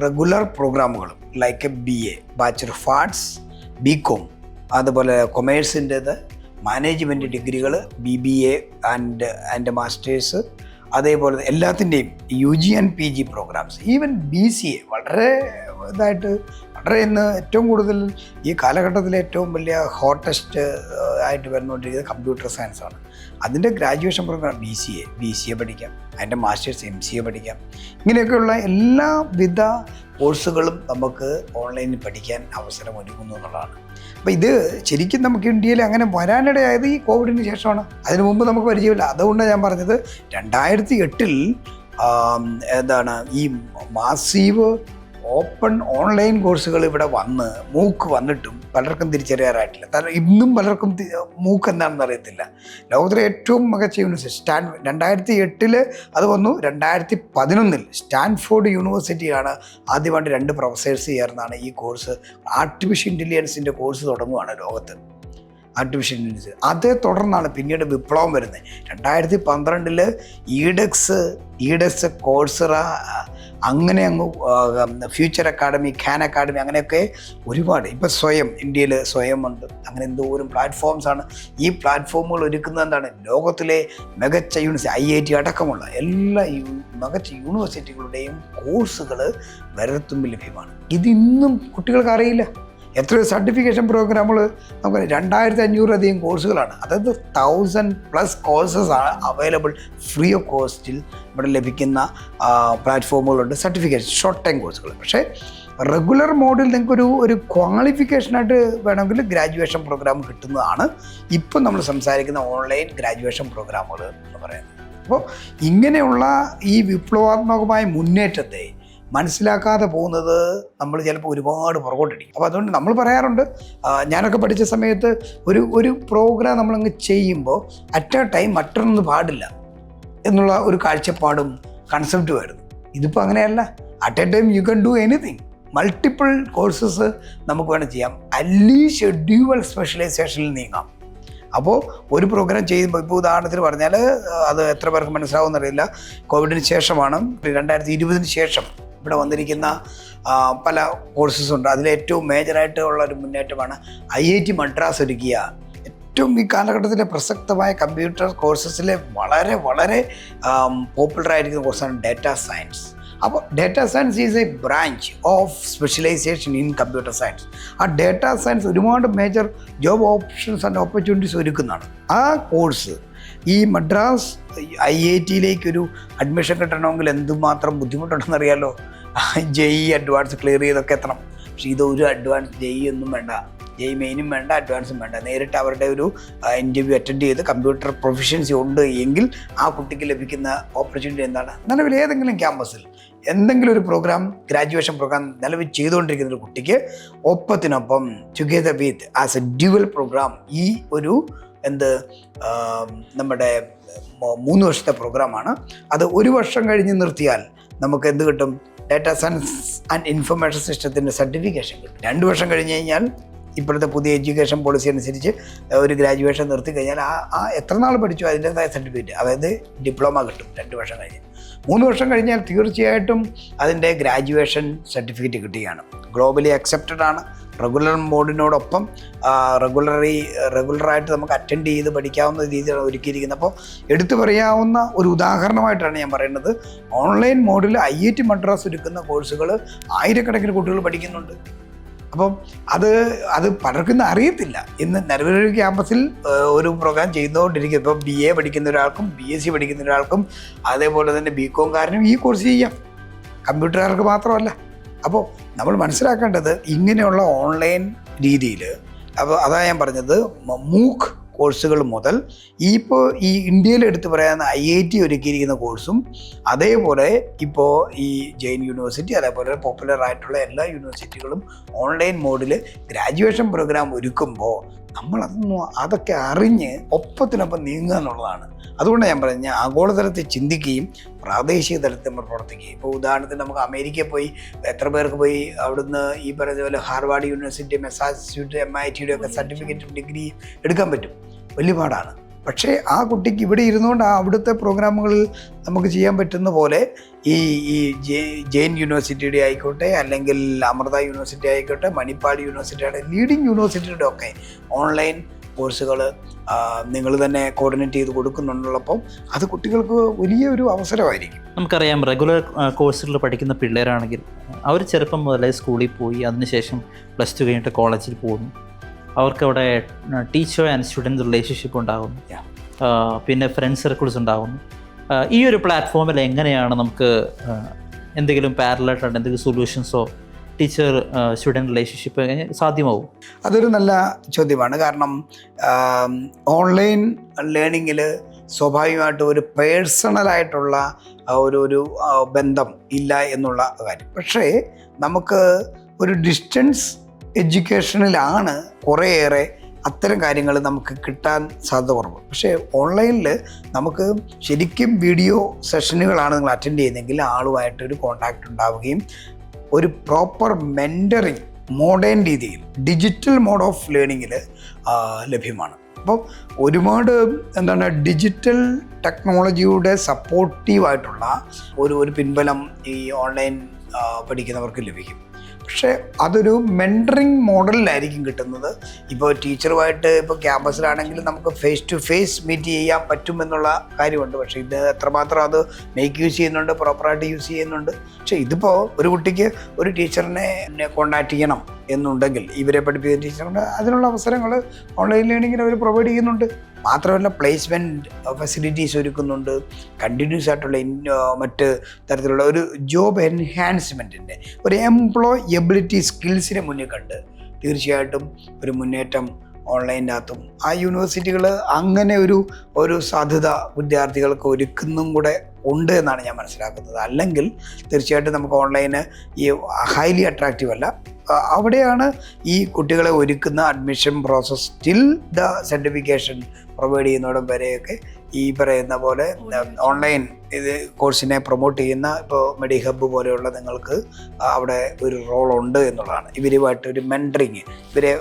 റെഗുലർ പ്രോഗ്രാമുകളും like BA, bachelor of arts, BCom, അതുപോലെ കൊമേഴ്സിൻ്റേത്, മാനേജ്മെൻറ്റ് ഡിഗ്രികൾ, BBA ആൻഡ് മാസ്റ്റേഴ്സ്, അതേപോലെ എല്ലാത്തിൻ്റെയും UG and PG programmes, even BCA വളരെ ഇതായിട്ട് വളരെ ഇന്ന് ഏറ്റവും കൂടുതൽ ഈ കാലഘട്ടത്തിലെ ഏറ്റവും വലിയ ഹോട്ടസ്റ്റ് ആയിട്ട് വരുന്നുകൊണ്ടിരിക്കുന്നത് കമ്പ്യൂട്ടർ സയൻസാണ്. അതിൻ്റെ ഗ്രാജുവേഷൻ പ്രോഗ്രാം BCA പഠിക്കാം, അതിൻ്റെ മാസ്റ്റേഴ്സ് MCA പഠിക്കാം. ഇങ്ങനെയൊക്കെയുള്ള എല്ലാവിധ കോഴ്സുകളും നമുക്ക് ഓൺലൈനിൽ പഠിക്കാൻ അവസരം ഒരുങ്ങുന്നു എന്നുള്ളതാണ്. അപ്പോൾ ഇത് ശരിക്കും നമുക്ക് ഇന്ത്യയിൽ അങ്ങനെ വരാനിടയായത് ഈ കോവിഡിന് ശേഷമാണ്. അതിനു മുമ്പ് നമുക്ക് പരിചയമില്ല. അതുകൊണ്ടാണ് ഞാൻ പറഞ്ഞത് 2008 എന്താണ് ഈ മാസീവ് ഓപ്പൺ ഓൺലൈൻ കോഴ്സുകൾ ഇവിടെ മൂക്ക് വന്നിട്ടും പലർക്കും തിരിച്ചറിയാറായിട്ടില്ല. കാരണം ഇന്നും പലർക്കും മൂക്ക് എന്താണെന്ന് അറിയത്തില്ല. ലോകത്തിലെ ഏറ്റവും മികച്ച യൂണിവേഴ്സിറ്റി 2008 അത് വന്നു. 2011 സ്റ്റാൻഫോർഡ് യൂണിവേഴ്സിറ്റിയാണ് ആദ്യമായിട്ട് 2 പ്രൊഫസേഴ്സ് ചേർന്നാണ് ഈ കോഴ്സ്, ആർട്ടിഫിഷ്യൽ ഇൻ്റലിജൻസിൻ്റെ കോഴ്സ് തുടങ്ങുകയാണ് ലോകത്ത്. ആർട്ടിഫിഷ്യൽ ഇൻ്റലിജൻസ് അതേ തുടർന്നാണ് പിന്നീട് വിപ്ലവം വരുന്നത്. 2012 ഈഡെക്സ് കോഴ്സറ, അങ്ങനെ അങ്ങ് ഫ്യൂച്ചർ അക്കാഡമി, ഖാൻ അക്കാഡമി, അങ്ങനെയൊക്കെ ഒരുപാട്. ഇപ്പം ഇന്ത്യയിൽ സ്വയം ഉണ്ട്. അങ്ങനെ എന്തോരം പ്ലാറ്റ്ഫോംസാണ്. ഈ പ്ലാറ്റ്ഫോമുകൾ ഒരുക്കുന്നത് എന്താണ്? ലോകത്തിലെ മികച്ച IIT അടക്കമുള്ള എല്ലാ മികച്ച യൂണിവേഴ്സിറ്റികളുടെയും കോഴ്സുകൾ വിരൽത്തുമ്പിൽ ലഭ്യമാണ്. ഇതിന്നും കുട്ടികൾക്ക് അറിയില്ല. എത്രയോ സർട്ടിഫിക്കേഷൻ പ്രോഗ്രാമുകൾ നമുക്ക് 2500-അധികം കോഴ്സുകളാണ്. അതായത് 1000+ കോഴ്സസ് ആണ് അവൈലബിൾ ഫ്രീ ഓഫ് കോസ്റ്റിൽ ഇവിടെ ലഭിക്കുന്ന പ്ലാറ്റ്ഫോമുകളുണ്ട്. സർട്ടിഫിക്കേഷൻ ഷോർട്ട് ടൈം കോഴ്സുകൾ. പക്ഷേ റെഗുലർ മോഡിൽ നിങ്ങൾക്കൊരു ക്വാളിഫിക്കേഷനായിട്ട് വേണമെങ്കിൽ ഗ്രാജുവേഷൻ പ്രോഗ്രാം കിട്ടുന്നതാണ് ഇപ്പം നമ്മൾ സംസാരിക്കുന്ന ഓൺലൈൻ ഗ്രാജുവേഷൻ പ്രോഗ്രാമുകൾ എന്ന് പറയുന്നത്. അപ്പോൾ ഇങ്ങനെയുള്ള ഈ വിപ്ലവാത്മകമായ മുന്നേറ്റത്തെ മനസ്സിലാക്കാതെ പോകുന്നത് നമ്മൾ ചിലപ്പോൾ ഒരുപാട് പുറകോട്ടടിക്കും. അപ്പോൾ അതുകൊണ്ട് നമ്മൾ പറയാറുണ്ട്, ഞാനൊക്കെ പഠിച്ച സമയത്ത് ഒരു പ്രോഗ്രാം നമ്മളങ്ങ് ചെയ്യുമ്പോൾ അറ്റ് എ ടൈം മറ്റൊന്നും പാടില്ല എന്നുള്ള ഒരു കാഴ്ചപ്പാടും കൺസെപ്റ്റുമായിരുന്നു. ഇതിപ്പോൾ അങ്ങനെയല്ല. At A time you can do anything. Multiple courses നമുക്ക് വേണം ചെയ്യാം. അറ്റ്ലീസ്റ്റ് ഡ്യുവൽ സ്പെഷ്യലൈസേഷനിൽ നീങ്ങാം. അപ്പോൾ ഒരു പ്രോഗ്രാം ചെയ്യുമ്പോൾ, ഇപ്പോൾ ഉദാഹരണത്തിന് പറഞ്ഞാൽ അത് എത്ര പേർക്ക് മനസ്സിലാവുമെന്നറിയില്ല, കോവിഡിന് ശേഷമാണ് 2020 ശേഷം ഇവിടെ വന്നിരിക്കുന്ന പല കോഴ്സസ് ഉണ്ട്. അതിലേറ്റവും മേജറായിട്ട് ഉള്ള ഒരു മുന്നേറ്റമാണ് IIT മദ്രാസ് ഒരുക്കിയ ഏറ്റവും ഈ കാലഘട്ടത്തിലെ പ്രസക്തമായ കമ്പ്യൂട്ടർ കോഴ്സസിലെ വളരെ വളരെ പോപ്പുലറായിരിക്കുന്ന കോഴ്സാണ് ഡാറ്റ സയൻസ്. അപ്പോൾ data science is a branch of specialisation in computer science. ആ ഡാറ്റ സയൻസ് ഒരുപാട് major job options and opportunities ഒരുക്കുന്നതാണ്. ആ കോഴ്സ് ഈ മദ്രാസ് IITയിലേക്കൊരു അഡ്മിഷൻ കിട്ടണമെങ്കിൽ എന്തുമാത്രം ബുദ്ധിമുട്ടുണ്ടെന്നറിയാലോ. JEE അഡ്വാൻസ് ക്ലിയർ ചെയ്തൊക്കെ എത്തണം. പക്ഷേ ഇതൊരു അഡ്വാൻസ് JEE ഒന്നും വേണ്ട, JEE മെയിനും വേണ്ട, അഡ്വാൻസും വേണ്ട. നേരിട്ട് അവരുടെ ഒരു ഇൻ്റർവ്യൂ അറ്റൻഡ് ചെയ്ത് കമ്പ്യൂട്ടർ പ്രൊഫഷൻസി ഉണ്ട് എങ്കിൽ ആ കുട്ടിക്ക് ലഭിക്കുന്ന ഓപ്പർച്യൂണിറ്റി എന്താണ്? നിലവിൽ ഏതെങ്കിലും ക്യാമ്പസിൽ എന്തെങ്കിലും ഒരു പ്രോഗ്രാം, ഗ്രാജുവേഷൻ പ്രോഗ്രാം നിലവിൽ ചെയ്തുകൊണ്ടിരിക്കുന്ന ഒരു കുട്ടിക്ക് ഒപ്പത്തിനൊപ്പം together with as a dual programme ഈ ഒരു നമ്മുടെ 3 വർഷത്തെ പ്രോഗ്രാമാണ്. അത് 1 വർഷം കഴിഞ്ഞ് നിർത്തിയാൽ നമുക്ക് എന്ത് കിട്ടും? ഡാറ്റ സയൻസ് ആൻഡ് ഇൻഫർമേഷൻ സിസ്റ്റത്തിൻ്റെ സർട്ടിഫിക്കേഷൻ കിട്ടും. 2 വർഷം കഴിഞ്ഞ് കഴിഞ്ഞാൽ ഇപ്പോഴത്തെ പുതിയ എഡ്യൂക്കേഷൻ പോളിസി അനുസരിച്ച് ഒരു ഗ്രാജുവേഷൻ നിർത്തി കഴിഞ്ഞാൽ ആ എത്ര നാൾ പഠിച്ചു അതിൻ്റെതായ സർട്ടിഫിക്കറ്റ്, അതായത് ഡിപ്ലോമ കിട്ടും 2 വർഷം കഴിഞ്ഞ്. 3 വർഷം കഴിഞ്ഞാൽ തീർച്ചയായിട്ടും അതിൻ്റെ ഗ്രാജുവേഷൻ സർട്ടിഫിക്കറ്റ് കിട്ടുകയാണ്. ഗ്ലോബലി അക്സെപ്റ്റഡ് ആണ്. റെഗുലർ മോഡിനോടൊപ്പം റെഗുലറായിട്ട് നമുക്ക് അറ്റൻഡ് ചെയ്ത് പഠിക്കാവുന്ന രീതിയിലാണ് ഒരുക്കിയിരിക്കുന്നത്. അപ്പോൾ എടുത്തു പറയാവുന്ന ഒരു ഉദാഹരണമായിട്ടാണ് ഞാൻ പറയുന്നത്. ഓൺലൈൻ മോഡിൽ IIT മദ്രാസ് ഒരുക്കുന്ന കോഴ്സുകൾ ആയിരക്കണക്കിന് കുട്ടികൾ പഠിക്കുന്നുണ്ട്. അപ്പം അത് പലർക്കും അറിയത്തില്ല. ഇന്ന് നിലവിലൊരു ക്യാമ്പസിൽ ഒരു പ്രോഗ്രാം ചെയ്തുകൊണ്ടിരിക്കും. ഇപ്പോൾ BA പഠിക്കുന്ന ഒരാൾക്കും BSc പഠിക്കുന്ന ഒരാൾക്കും അതേപോലെ തന്നെ BComകാരനും ഈ കോഴ്സ് ചെയ്യാം, കമ്പ്യൂട്ടറുകാർക്ക് മാത്രമല്ല. അപ്പോൾ നമ്മൾ മനസ്സിലാക്കേണ്ടത് ഇങ്ങനെയുള്ള ഓൺലൈൻ രീതിയിൽ, അപ്പോൾ അതാണ് ഞാൻ പറഞ്ഞത്, മൂക്ക് കോഴ്സുകൾ മുതൽ ഇപ്പോൾ ഈ ഇന്ത്യയിൽ എടുത്ത് പറയാവുന്ന IIT ഒരുക്കിയിരിക്കുന്ന കോഴ്സും അതേപോലെ ഇപ്പോൾ ഈ ജെയിൻ യൂണിവേഴ്സിറ്റി അതേപോലെ പോപ്പുലർ ആയിട്ടുള്ള എല്ലാ യൂണിവേഴ്സിറ്റികളും ഓൺലൈൻ മോഡിൽ ഗ്രാജുവേഷൻ പ്രോഗ്രാം ഒരുക്കുമ്പോൾ അതൊക്കെ അറിഞ്ഞ് ഒപ്പത്തിനൊപ്പം നീങ്ങുക എന്നുള്ളതാണ്. അതുകൊണ്ടാണ് ഞാൻ പറഞ്ഞത്, ആഗോളതലത്തിൽ ചിന്തിക്കുകയും പ്രാദേശിക തലത്തിൽ നമ്മൾ പ്രവർത്തിക്കുകയും. ഇപ്പോൾ ഉദാഹരണത്തിന് നമുക്ക് അമേരിക്കയിൽ പോയി എത്ര പേർക്ക് പോയി അവിടുന്ന് ഈ പറഞ്ഞ പോലെ ഹാർവാർഡ് യൂണിവേഴ്സിറ്റി, മെസാച്യൂസെറ്റ്സ്, MITയുടെ ഒക്കെ സർട്ടിഫിക്കറ്റും ഡിഗ്രി എടുക്കാൻ പറ്റും. വലിയ പാടാണ്. പക്ഷേ ആ കുട്ടിക്ക് ഇവിടെ ഇരുന്നുകൊണ്ട് അവിടുത്തെ പ്രോഗ്രാമുകളിൽ നമുക്ക് ചെയ്യാൻ പറ്റുന്ന പോലെ ഈ ജെയിൻ യൂണിവേഴ്സിറ്റിയുടെ ആയിക്കോട്ടെ, അല്ലെങ്കിൽ അമൃത യൂണിവേഴ്സിറ്റി ആയിക്കോട്ടെ, മണിപ്പാൽ യൂണിവേഴ്സിറ്റിയുടെ, ലീഡിങ് യൂണിവേഴ്സിറ്റിയുടെ ഒക്കെ ഓൺലൈൻ കോഴ്സുകൾ നിങ്ങൾ തന്നെ കോർഡിനേറ്റ് ചെയ്ത് കൊടുക്കുന്നുള്ളപ്പം അത് കുട്ടികൾക്ക് വലിയൊരു അവസരമായിരിക്കും. നമുക്കറിയാം റെഗുലർ കോഴ്സുകൾ പഠിക്കുന്ന പിള്ളേരാണെങ്കിൽ അവർ ചെറുപ്പം മുതലേ സ്കൂളിൽ പോയി അതിനുശേഷം +2 കഴിഞ്ഞിട്ട് കോളേജിൽ പോകുന്നു. അവർക്കവിടെ ടീച്ചർ ആൻഡ് സ്റ്റുഡൻറ് റിലേഷൻഷിപ്പ് ഉണ്ടാകുന്നു, പിന്നെ ഫ്രണ്ട് സർക്കിൾസ് ഉണ്ടാകുന്നു. ഈ ഒരു പ്ലാറ്റ്ഫോമിൽ എങ്ങനെയാണ് നമുക്ക് എന്തെങ്കിലും പാരലായിട്ടുണ്ട് എന്തെങ്കിലും സൊല്യൂഷൻസോ ടീച്ചർ സ്റ്റുഡൻറ് റിലേഷൻഷിപ്പ് സാധ്യമാവും? അതൊരു നല്ല ചോദ്യമാണ്. കാരണം ഓൺലൈൻ ലേണിങ്ങിൽ സ്വാഭാവികമായിട്ടും ഒരു പേഴ്സണലായിട്ടുള്ള ഒരു ബന്ധം ഇല്ല എന്നുള്ള കാര്യം. പക്ഷേ നമുക്ക് ഒരു ഡിസ്റ്റൻസ് എഡ്യൂക്കേഷനിലാണ് കുറേയേറെ അത്തരം കാര്യങ്ങൾ നമുക്ക് കിട്ടാൻ സാധ്യത കുറവ്. പക്ഷേ ഓൺലൈനിൽ നമുക്ക് ശരിക്കും വീഡിയോ സെഷനുകളാണ് നിങ്ങൾ അറ്റൻഡ് ചെയ്യുന്നതെങ്കിൽ ആളുമായിട്ടൊരു കോണ്ടാക്റ്റ് ഉണ്ടാവുകയും ഒരു പ്രോപ്പർ മെൻറ്ററിങ് മോഡേൺ രീതിയിൽ ഡിജിറ്റൽ മോഡ് ഓഫ് ലേണിങ്ങിൽ ലഭ്യമാണ്. അപ്പം ഒരുപാട് ഡിജിറ്റൽ ടെക്നോളജിയുടെ സപ്പോർട്ടീവായിട്ടുള്ള ഒരു പിൻബലം ഈ ഓൺലൈൻ പഠിക്കുന്നവർക്ക് ലഭിക്കും. പക്ഷേ അതൊരു മെൻറ്ററിങ് മോഡലിലായിരിക്കും കിട്ടുന്നത്. ഇപ്പോൾ ടീച്ചറുമായിട്ട് ഇപ്പോൾ ക്യാമ്പസിലാണെങ്കിൽ നമുക്ക് ഫേസ് ടു ഫേസ് മീറ്റ് ചെയ്യാൻ പറ്റുമെന്നുള്ള കാര്യമുണ്ട്. പക്ഷേ ഇത് എത്രമാത്രം അത് മേക്ക് യൂസ് ചെയ്യുന്നുണ്ട്, പ്രോപ്പറായിട്ട് യൂസ് ചെയ്യുന്നുണ്ട്. പക്ഷേ ഇതിപ്പോൾ ഒരു കുട്ടിക്ക് ഒരു ടീച്ചറിനെ കോണ്ടാക്ട് ചെയ്യണം എന്നുണ്ടെങ്കിൽ ഇവരെ പഠിപ്പിക്കുന്ന ടീച്ചറുണ്ട്, അതിനുള്ള അവസരങ്ങൾ ഓൺലൈൻ ലേണിങ്ങിന് അവർ പ്രൊവൈഡ് ചെയ്യുന്നുണ്ട്. മാത്രമല്ല പ്ലേസ്മെൻറ്റ് ഫെസിലിറ്റീസ് ഒരുക്കുന്നുണ്ട്. കണ്ടിന്യൂസ് ആയിട്ടുള്ള മറ്റ് തരത്തിലുള്ള ഒരു ജോബ് എൻഹാൻസ്മെൻറ്റിൻ്റെ ഒരു എംപ്ലോയബിലിറ്റി സ്കിൽസിനെ മുന്നിൽ കണ്ട് തീർച്ചയായിട്ടും ഒരു മുന്നേറ്റം ഓൺലൈൻ്റെ അകത്തും ആ യൂണിവേഴ്സിറ്റികൾ അങ്ങനെ ഒരു സാധ്യത വിദ്യാർത്ഥികൾക്ക് ഒരുക്കുന്നും കൂടെ ഉണ്ട് എന്നാണ് ഞാൻ മനസ്സിലാക്കുന്നത്. അല്ലെങ്കിൽ തീർച്ചയായിട്ടും നമുക്ക് ഓൺലൈന് ഈ ഹൈലി അട്രാക്റ്റീവ് അല്ല. അവിടെയാണ് ഈ കുട്ടികളെ ഒരുക്കുന്ന admission process till the certification provide ചെയ്യുന്നോടം വരെയൊക്കെ ഈ പറയുന്ന പോലെ ഓൺലൈൻ ഇത് കോഴ്സിനെ പ്രൊമോട്ട് ചെയ്യുന്ന ഇപ്പോൾ മെഡി ഹബ്ബ് പോലെയുള്ള നിങ്ങൾക്ക് അവിടെ ഒരു റോളുണ്ട് എന്നുള്ളതാണ്. ഇവരുമായിട്ട് ഒരു മെൻറ്ററിങ്, ഇവരെ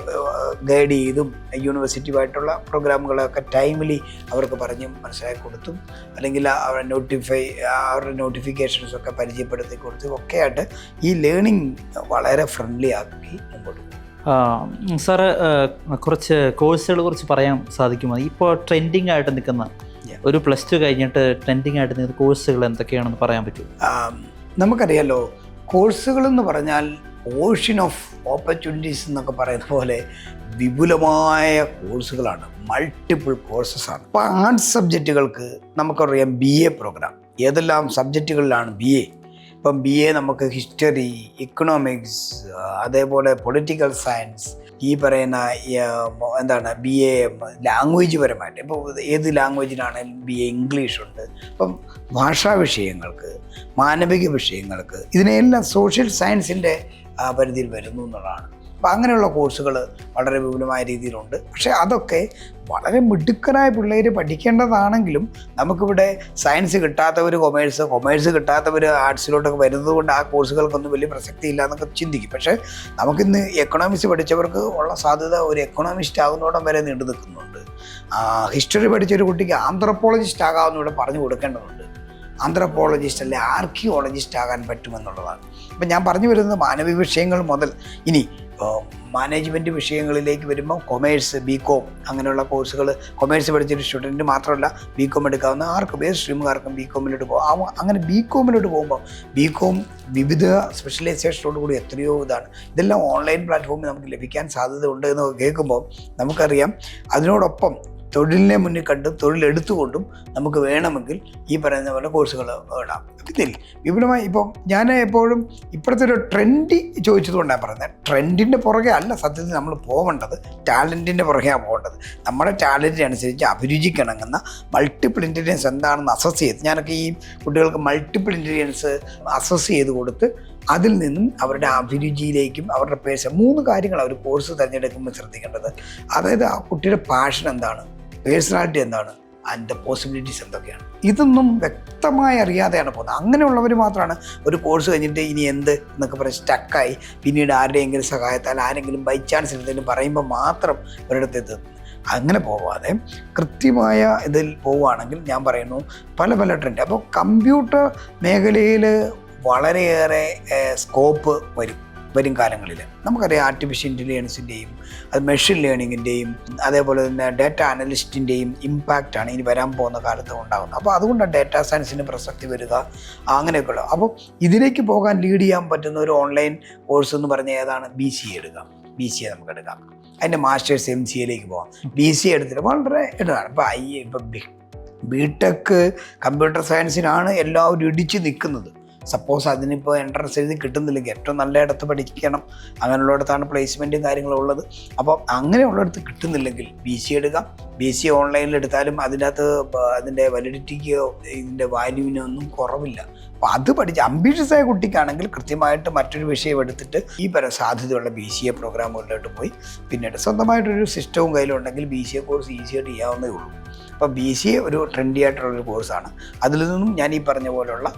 ഗൈഡ് ചെയ്തും യൂണിവേഴ്സിറ്റിയുമായിട്ടുള്ള പ്രോഗ്രാമുകളൊക്കെ ടൈംലി അവർക്ക് പറഞ്ഞും മനസ്സിലാക്കി കൊടുത്തും അല്ലെങ്കിൽ അവരുടെ നോട്ടിഫിക്കേഷൻസൊക്കെ പരിചയപ്പെടുത്തി കൊടുത്തും ഒക്കെ ആയിട്ട് ഈ ലേണിംഗ് വളരെ ഫ്രണ്ട്ലി ആക്കി മുമ്പോട്ട് പോകും. സാറ് കുറച്ച് കോഴ്സുകളെ കുറിച്ച് പറയാൻ സാധിക്കുമോ? ഇപ്പോൾ ട്രെൻഡിങ് ആയിട്ട് നിൽക്കുന്ന ഒരു +2 കഴിഞ്ഞിട്ട് ട്രെൻഡിങ് ആയിട്ട് നിൽക്കുന്ന കോഴ്സുകൾ എന്തൊക്കെയാണെന്ന് പറയാൻ പറ്റുമോ? നമുക്കറിയാലോ, കോഴ്സുകളെന്ന് പറഞ്ഞാൽ ഓഷ്യൻ ഓഫ് ഓപ്പർച്യൂണിറ്റീസ് എന്നൊക്കെ പറയുന്ന പോലെ വിപുലമായ കോഴ്സുകളാണ്, മൾട്ടിപ്പിൾ കോഴ്സസാണ്. ഇപ്പോൾ ആർട്സ് സബ്ജക്റ്റുകൾക്ക് നമുക്കറിയാം BA പ്രോഗ്രാം. ഏതെല്ലാം സബ്ജക്റ്റുകളിലാണ് BA? ഇപ്പം BA നമുക്ക് ഹിസ്റ്ററി, ഇക്കണോമിക്സ്, അതേപോലെ പൊളിറ്റിക്കൽ സയൻസ്, ഈ പറയുന്ന BA ലാംഗ്വേജ് പരമായിട്ട്. ഇപ്പോൾ ഏത് ലാംഗ്വേജിനാണെങ്കിലും BA ഇംഗ്ലീഷുണ്ട്. ഇപ്പം ഭാഷാ വിഷയങ്ങൾക്ക്, മാനവിക വിഷയങ്ങൾക്ക്, ഇതിനെല്ലാം സോഷ്യൽ സയൻസിൻ്റെ പരിധിയിൽ വരുന്നു എന്നുള്ളതാണ്. അപ്പം അങ്ങനെയുള്ള കോഴ്സുകൾ വളരെ വിപുലമായ രീതിയിലുണ്ട്. പക്ഷേ അതൊക്കെ വളരെ മിടുക്കനായ പിള്ളേർ പഠിക്കേണ്ടതാണെങ്കിലും നമുക്കിവിടെ സയൻസ് കിട്ടാത്തവർ കൊമേഴ്സ് കിട്ടാത്തവർ ആർട്സിലോട്ടൊക്കെ വരുന്നത് കൊണ്ട് ആ കോഴ്സുകൾക്കൊന്നും വലിയ പ്രസക്തി ഇല്ല എന്നൊക്കെ ചിന്തിക്കും. പക്ഷേ നമുക്കിന്ന് എക്കണോമിക്സ് പഠിച്ചവർക്ക് ഉള്ള സാധ്യത ഒരു എക്കണോമിസ്റ്റ് ആകുന്നോടം വരെ നീണ്ടു നിൽക്കുന്നുണ്ട്. ഹിസ്റ്ററി പഠിച്ചൊരു കുട്ടിക്ക് ആന്ത്രപ്പോളജിസ്റ്റ് ആകാമെന്ന് ഇവിടെ പറഞ്ഞു കൊടുക്കേണ്ടതുണ്ട്. ആന്ത്രപ്പോളജിസ്റ്റ് അല്ലെ ആർക്കിയോളജിസ്റ്റ് ആകാൻ പറ്റുമെന്നുള്ളതാണ്. അപ്പം ഞാൻ പറഞ്ഞു വരുന്നത് മാനവിക വിഷയങ്ങൾ മുതൽ ഇനി മാനേജ്മെൻറ്റ് വിഷയങ്ങളിലേക്ക് വരുമ്പോൾ കൊമേഴ്സ്, BCom അങ്ങനെയുള്ള കോഴ്സുകൾ കൊമേഴ്സ് പഠിച്ചൊരു സ്റ്റുഡൻറ്റ് മാത്രമല്ല BCom എടുക്കാവുന്ന ആർക്കും ഏത് സ്ട്രീമുകാർക്കും BComലോട്ട് പോകാം. അങ്ങനെ BComലോട്ട് പോകുമ്പോൾ BCom വിവിധ സ്പെഷ്യലൈസേഷനോട് കൂടി എത്രയോ ഇതെല്ലാം ഓൺലൈൻ പ്ലാറ്റ്ഫോമിൽ നമുക്ക് ലഭിക്കാൻ സാധ്യത ഉണ്ട് എന്ന് കേൾക്കുമ്പോൾ നമുക്കറിയാം അതിനോടൊപ്പം തൊഴിലിനെ മുന്നിൽ കണ്ടും തൊഴിലെടുത്തുകൊണ്ടും നമുക്ക് വേണമെങ്കിൽ ഈ പറയുന്ന പോലെ കോഴ്സുകൾ ഇടാം. ഇതിൽ വിപുലമായി ഇപ്പം ഞാൻ എപ്പോഴും ഇപ്പോഴത്തെ ഒരു ട്രെൻഡ് ചോദിച്ചതുകൊണ്ടാണ് പറയുന്നത്. ട്രെൻഡിൻ്റെ പുറകെ അല്ല സത്യത്തിൽ നമ്മൾ പോകേണ്ടത്, ടാലൻറ്റിൻ്റെ പുറകെയാണ് പോകേണ്ടത്. നമ്മുടെ ടാലൻറ്റിനനുസരിച്ച് അഭിരുചിക്കിണങ്ങുന്ന മൾട്ടിപ്പിൾ ഇൻ്റലിജൻസ് എന്താണെന്ന് അസസ് ചെയ്ത്, ഞാനൊക്കെ ഈ കുട്ടികൾക്ക് മൾട്ടിപ്പിൾ ഇൻ്റലിജൻസ് അസസ് ചെയ്ത് കൊടുത്ത് അതിൽ നിന്നും അവരുടെ അഭിരുചിയിലേക്കും അവരുടെ 3 കാര്യങ്ങൾ അവർ കോഴ്സ് തിരഞ്ഞെടുക്കുമ്പോൾ ശ്രദ്ധിക്കേണ്ടത്. അതായത് ആ കുട്ടിയുടെ പാഷൻ എന്താണ്, പേഴ്സണാലിറ്റി എന്താണ്, ആൻഡ് ദ പോസിബിലിറ്റീസ് എന്തൊക്കെയാണ്, ഇതൊന്നും വ്യക്തമായി അറിയാതെയാണ് പോകുന്നത്. അങ്ങനെയുള്ളവർ മാത്രമാണ് ഒരു കോഴ്സ് കഴിഞ്ഞിട്ട് ഇനി എന്ത് എന്നൊക്കെ പറഞ്ഞ് സ്റ്റക്കായി പിന്നീട് ആരുടെയെങ്കിലും സഹായത്താൽ ആരെങ്കിലും ബൈ ചാൻസ് എന്തെങ്കിലും പറയുമ്പോൾ മാത്രം ഒരിടത്ത് എത്തുന്നത്. അങ്ങനെ പോവാതെ കൃത്യമായ ഇതിൽ പോവുകയാണെങ്കിൽ ഞാൻ പറയുന്നു പല ട്രെൻഡ്. അപ്പോൾ കമ്പ്യൂട്ടർ മേഖലയിൽ വളരെയേറെ സ്കോപ്പ് വരും. വരും കാലങ്ങളിൽ. നമുക്കറിയാം ആർട്ടിഫിഷ്യൽ ഇൻ്റലിജൻസിൻ്റെയും അത് മെഷീൻ ലേണിങ്ങിൻ്റെയും അതേപോലെ തന്നെ ഡാറ്റ അനലിസ്റ്റിൻ്റെയും ഇമ്പാക്റ്റാണ് ഇനി വരാൻ പോകുന്ന കാലത്ത് ഉണ്ടാകുന്നത്. അപ്പോൾ അതുകൊണ്ടാണ് ഡാറ്റാ സയൻസിന് പ്രസക്തി വരിക, അങ്ങനെയൊക്കെയുള്ള. അപ്പോൾ ഇതിലേക്ക് പോകാൻ ലീഡ് ചെയ്യാൻ പറ്റുന്ന ഒരു ഓൺലൈൻ കോഴ്സ് എന്ന് പറഞ്ഞാൽ ഏതാണ്? BCA എടുക്കാം. BCA നമുക്ക് എടുക്കാം. അതിൻ്റെ മാസ്റ്റേഴ്സ് MCAയിലേക്ക് പോകാം. BCA എടുത്തിട്ട് വളരെ ഇതാണ്. ഇപ്പം BTech കമ്പ്യൂട്ടർ സയൻസിനാണ് എല്ലാവരും ഇടിച്ച് നിൽക്കുന്നത്. സപ്പോസ് അതിനിപ്പോൾ എൻട്രൻസ് എഴുതി കിട്ടുന്നില്ലെങ്കിൽ ഏറ്റവും നല്ല ഇടത്ത് പഠിക്കണം, അങ്ങനെയുള്ളിടത്താണ് പ്ലേസ്മെൻറ്റും കാര്യങ്ങളും ഉള്ളത്. അപ്പോൾ അങ്ങനെയുള്ളിടത്ത് കിട്ടുന്നില്ലെങ്കിൽ BCA എടുക്കാം. BCA ഓൺലൈനിൽ എടുത്താലും അതിൻ്റെ വാലിഡിറ്റിക്കോ ഇതിൻ്റെ വാല്യൂവിനൊന്നും കുറവില്ല. അപ്പോൾ അത് പഠിച്ച് അംബീഷ്യസ് ആയ കുട്ടിക്കാണെങ്കിൽ കൃത്യമായിട്ട് മറ്റൊരു വിഷയം എടുത്തിട്ട് ഈ സാധ്യതയുള്ള BCA പ്രോഗ്രാമുകളിലോട്ട് പോയി പിന്നീട് സ്വന്തമായിട്ടൊരു സിസ്റ്റവും കയ്യിലുണ്ടെങ്കിൽ BCA കോഴ്സ് ഈസിയായിട്ട് ചെയ്യാവുന്നേ ഉള്ളൂ. അപ്പോൾ BCA ഒരു ട്രെൻഡി ആയിട്ടുള്ളൊരു കോഴ്സാണ്. അതിൽ നിന്നും ഞാൻ ഈ പറഞ്ഞ പോലുള്ള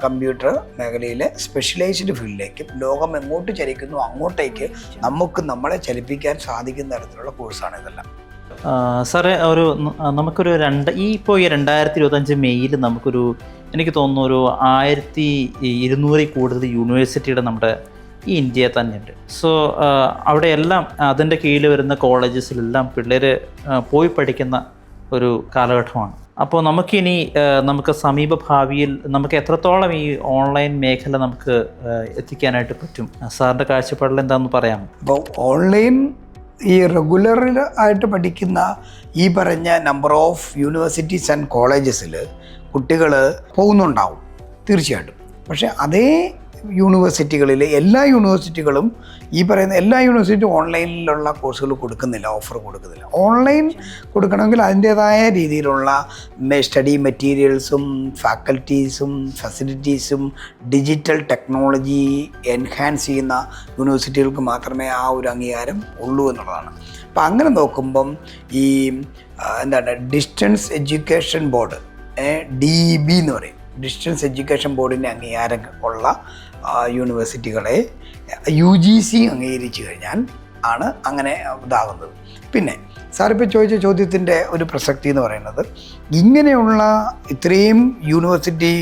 കമ്പ്യൂട്ടർ മേഖലയിലെ സ്പെഷ്യലൈസ്ഡ് ഫീൽഡിലേക്ക് ലോകം എങ്ങോട്ട് ചലിക്കുന്നു അങ്ങോട്ടേക്ക് നമ്മളെ ചലിപ്പിക്കാൻ സാധിക്കുന്ന തരത്തിലുള്ള കോഴ്സാണ് ഇതെല്ലാം. സാറേ, നമുക്കൊരു ഈ 2025 മെയ്യിൽ നമുക്കൊരു, എനിക്ക് തോന്നുന്നു, ഒരു 1200 കൂടുതൽ യൂണിവേഴ്സിറ്റിയുടെ നമ്മുടെ ഈ ഇന്ത്യയിൽ തന്നെയുണ്ട്. സോ അവിടെ എല്ലാം അതിൻ്റെ കീഴിൽ വരുന്ന കോളേജസിലെല്ലാം പിള്ളേർ പോയി പഠിക്കുന്ന ഒരു കാലഘട്ടമാണ്. അപ്പോൾ നമുക്ക് സമീപ ഭാവിയിൽ നമുക്ക് എത്രത്തോളം ഈ ഓൺലൈൻ മേഖല നമുക്ക് എത്തിക്കാനായിട്ട് പറ്റും? സാറിൻ്റെ കാഴ്ചപ്പാടിൽ എന്താണെന്ന് പറയാം. അപ്പോൾ ഓൺലൈൻ ഈ റെഗുലർ ആയിട്ട് പഠിക്കുന്ന ഈ പറഞ്ഞ നമ്പർ ഓഫ് യൂണിവേഴ്സിറ്റീസ് ആൻഡ് കോളേജസിൽ കുട്ടികൾ പോകുന്നുണ്ടാവും തീർച്ചയായിട്ടും. പക്ഷേ അതേ യൂണിവേഴ്സിറ്റികളിൽ എല്ലാ യൂണിവേഴ്സിറ്റികളും ഈ പറയുന്ന എല്ലാ യൂണിവേഴ്സിറ്റിയും ഓൺലൈനിലുള്ള കോഴ്സുകൾ കൊടുക്കുന്നില്ല, ഓഫർ കൊടുക്കുന്നില്ല. ഓൺലൈൻ കൊടുക്കണമെങ്കിൽ അതിൻ്റേതായ രീതിയിലുള്ള സ്റ്റഡി മെറ്റീരിയൽസും ഫാക്കൽറ്റീസും ഫെസിലിറ്റീസും ഡിജിറ്റൽ ടെക്നോളജി എൻഹാൻസ് ചെയ്യുന്ന യൂണിവേഴ്സിറ്റികൾക്ക് മാത്രമേ ആ ഒരു അംഗീകാരം ഉള്ളൂ എന്നുള്ളതാണ്. അപ്പം അങ്ങനെ നോക്കുമ്പം ഈ ഡിസ്റ്റൻസ് എഡ്യൂക്കേഷൻ ബോർഡ് DEB എന്ന് പറയും, ഡിസ്റ്റൻസ് എഡ്യൂക്കേഷൻ ബോർഡിൻ്റെ അംഗീകാരം ഉള്ള യൂണിവേഴ്സിറ്റികളെ UGC അംഗീകരിച്ചു കഴിഞ്ഞാൽ ആണ് അങ്ങനെ ഇതാകുന്നത്. പിന്നെ സാറിപ്പോൾ ചോദിച്ച ചോദ്യത്തിൻ്റെ ഒരു പ്രസക്തി എന്ന് പറയുന്നത്, ഇങ്ങനെയുള്ള ഇത്രയും യൂണിവേഴ്സിറ്റി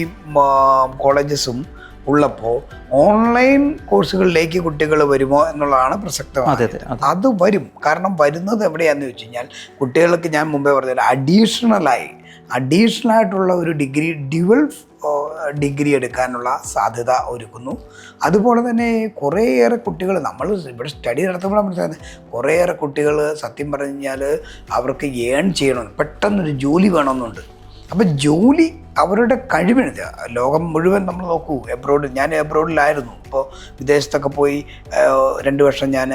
കോളേജസും ഉള്ളപ്പോൾ ഓൺലൈൻ കോഴ്സുകളിലേക്ക് കുട്ടികൾ വരുമോ എന്നുള്ളതാണ് പ്രസക്തമായത്. അത് വരും. കാരണം വരുന്നത് എവിടെയാണെന്ന് വെച്ച് കഴിഞ്ഞാൽ കുട്ടികൾക്ക് ഞാൻ മുമ്പേ പറഞ്ഞത് അഡീഷണലായിട്ടുള്ള ഒരു ഡ്യുവൽ ഡിഗ്രി എടുക്കാനുള്ള സാധ്യത ഒരുക്കുന്നു. അതുപോലെ തന്നെ കുറേയേറെ കുട്ടികൾ നമ്മൾ ഇവിടെ സ്റ്റഡി നടത്തുമ്പോൾ മനസ്സിലാകുന്നത് കുറേയേറെ കുട്ടികൾ സത്യം പറഞ്ഞു കഴിഞ്ഞാൽ അവർക്ക് ഏൺ ചെയ്യണം, പെട്ടെന്നൊരു ജോലി വേണമെന്നുണ്ട്. അപ്പോൾ ജോലി അവരുടെ കഴിവിന് ലോകം മുഴുവൻ നമ്മൾ നോക്കൂ. ഞാൻ എബ്രോഡിലായിരുന്നു. ഇപ്പോൾ വിദേശത്തൊക്കെ പോയി 2 വർഷം ഞാൻ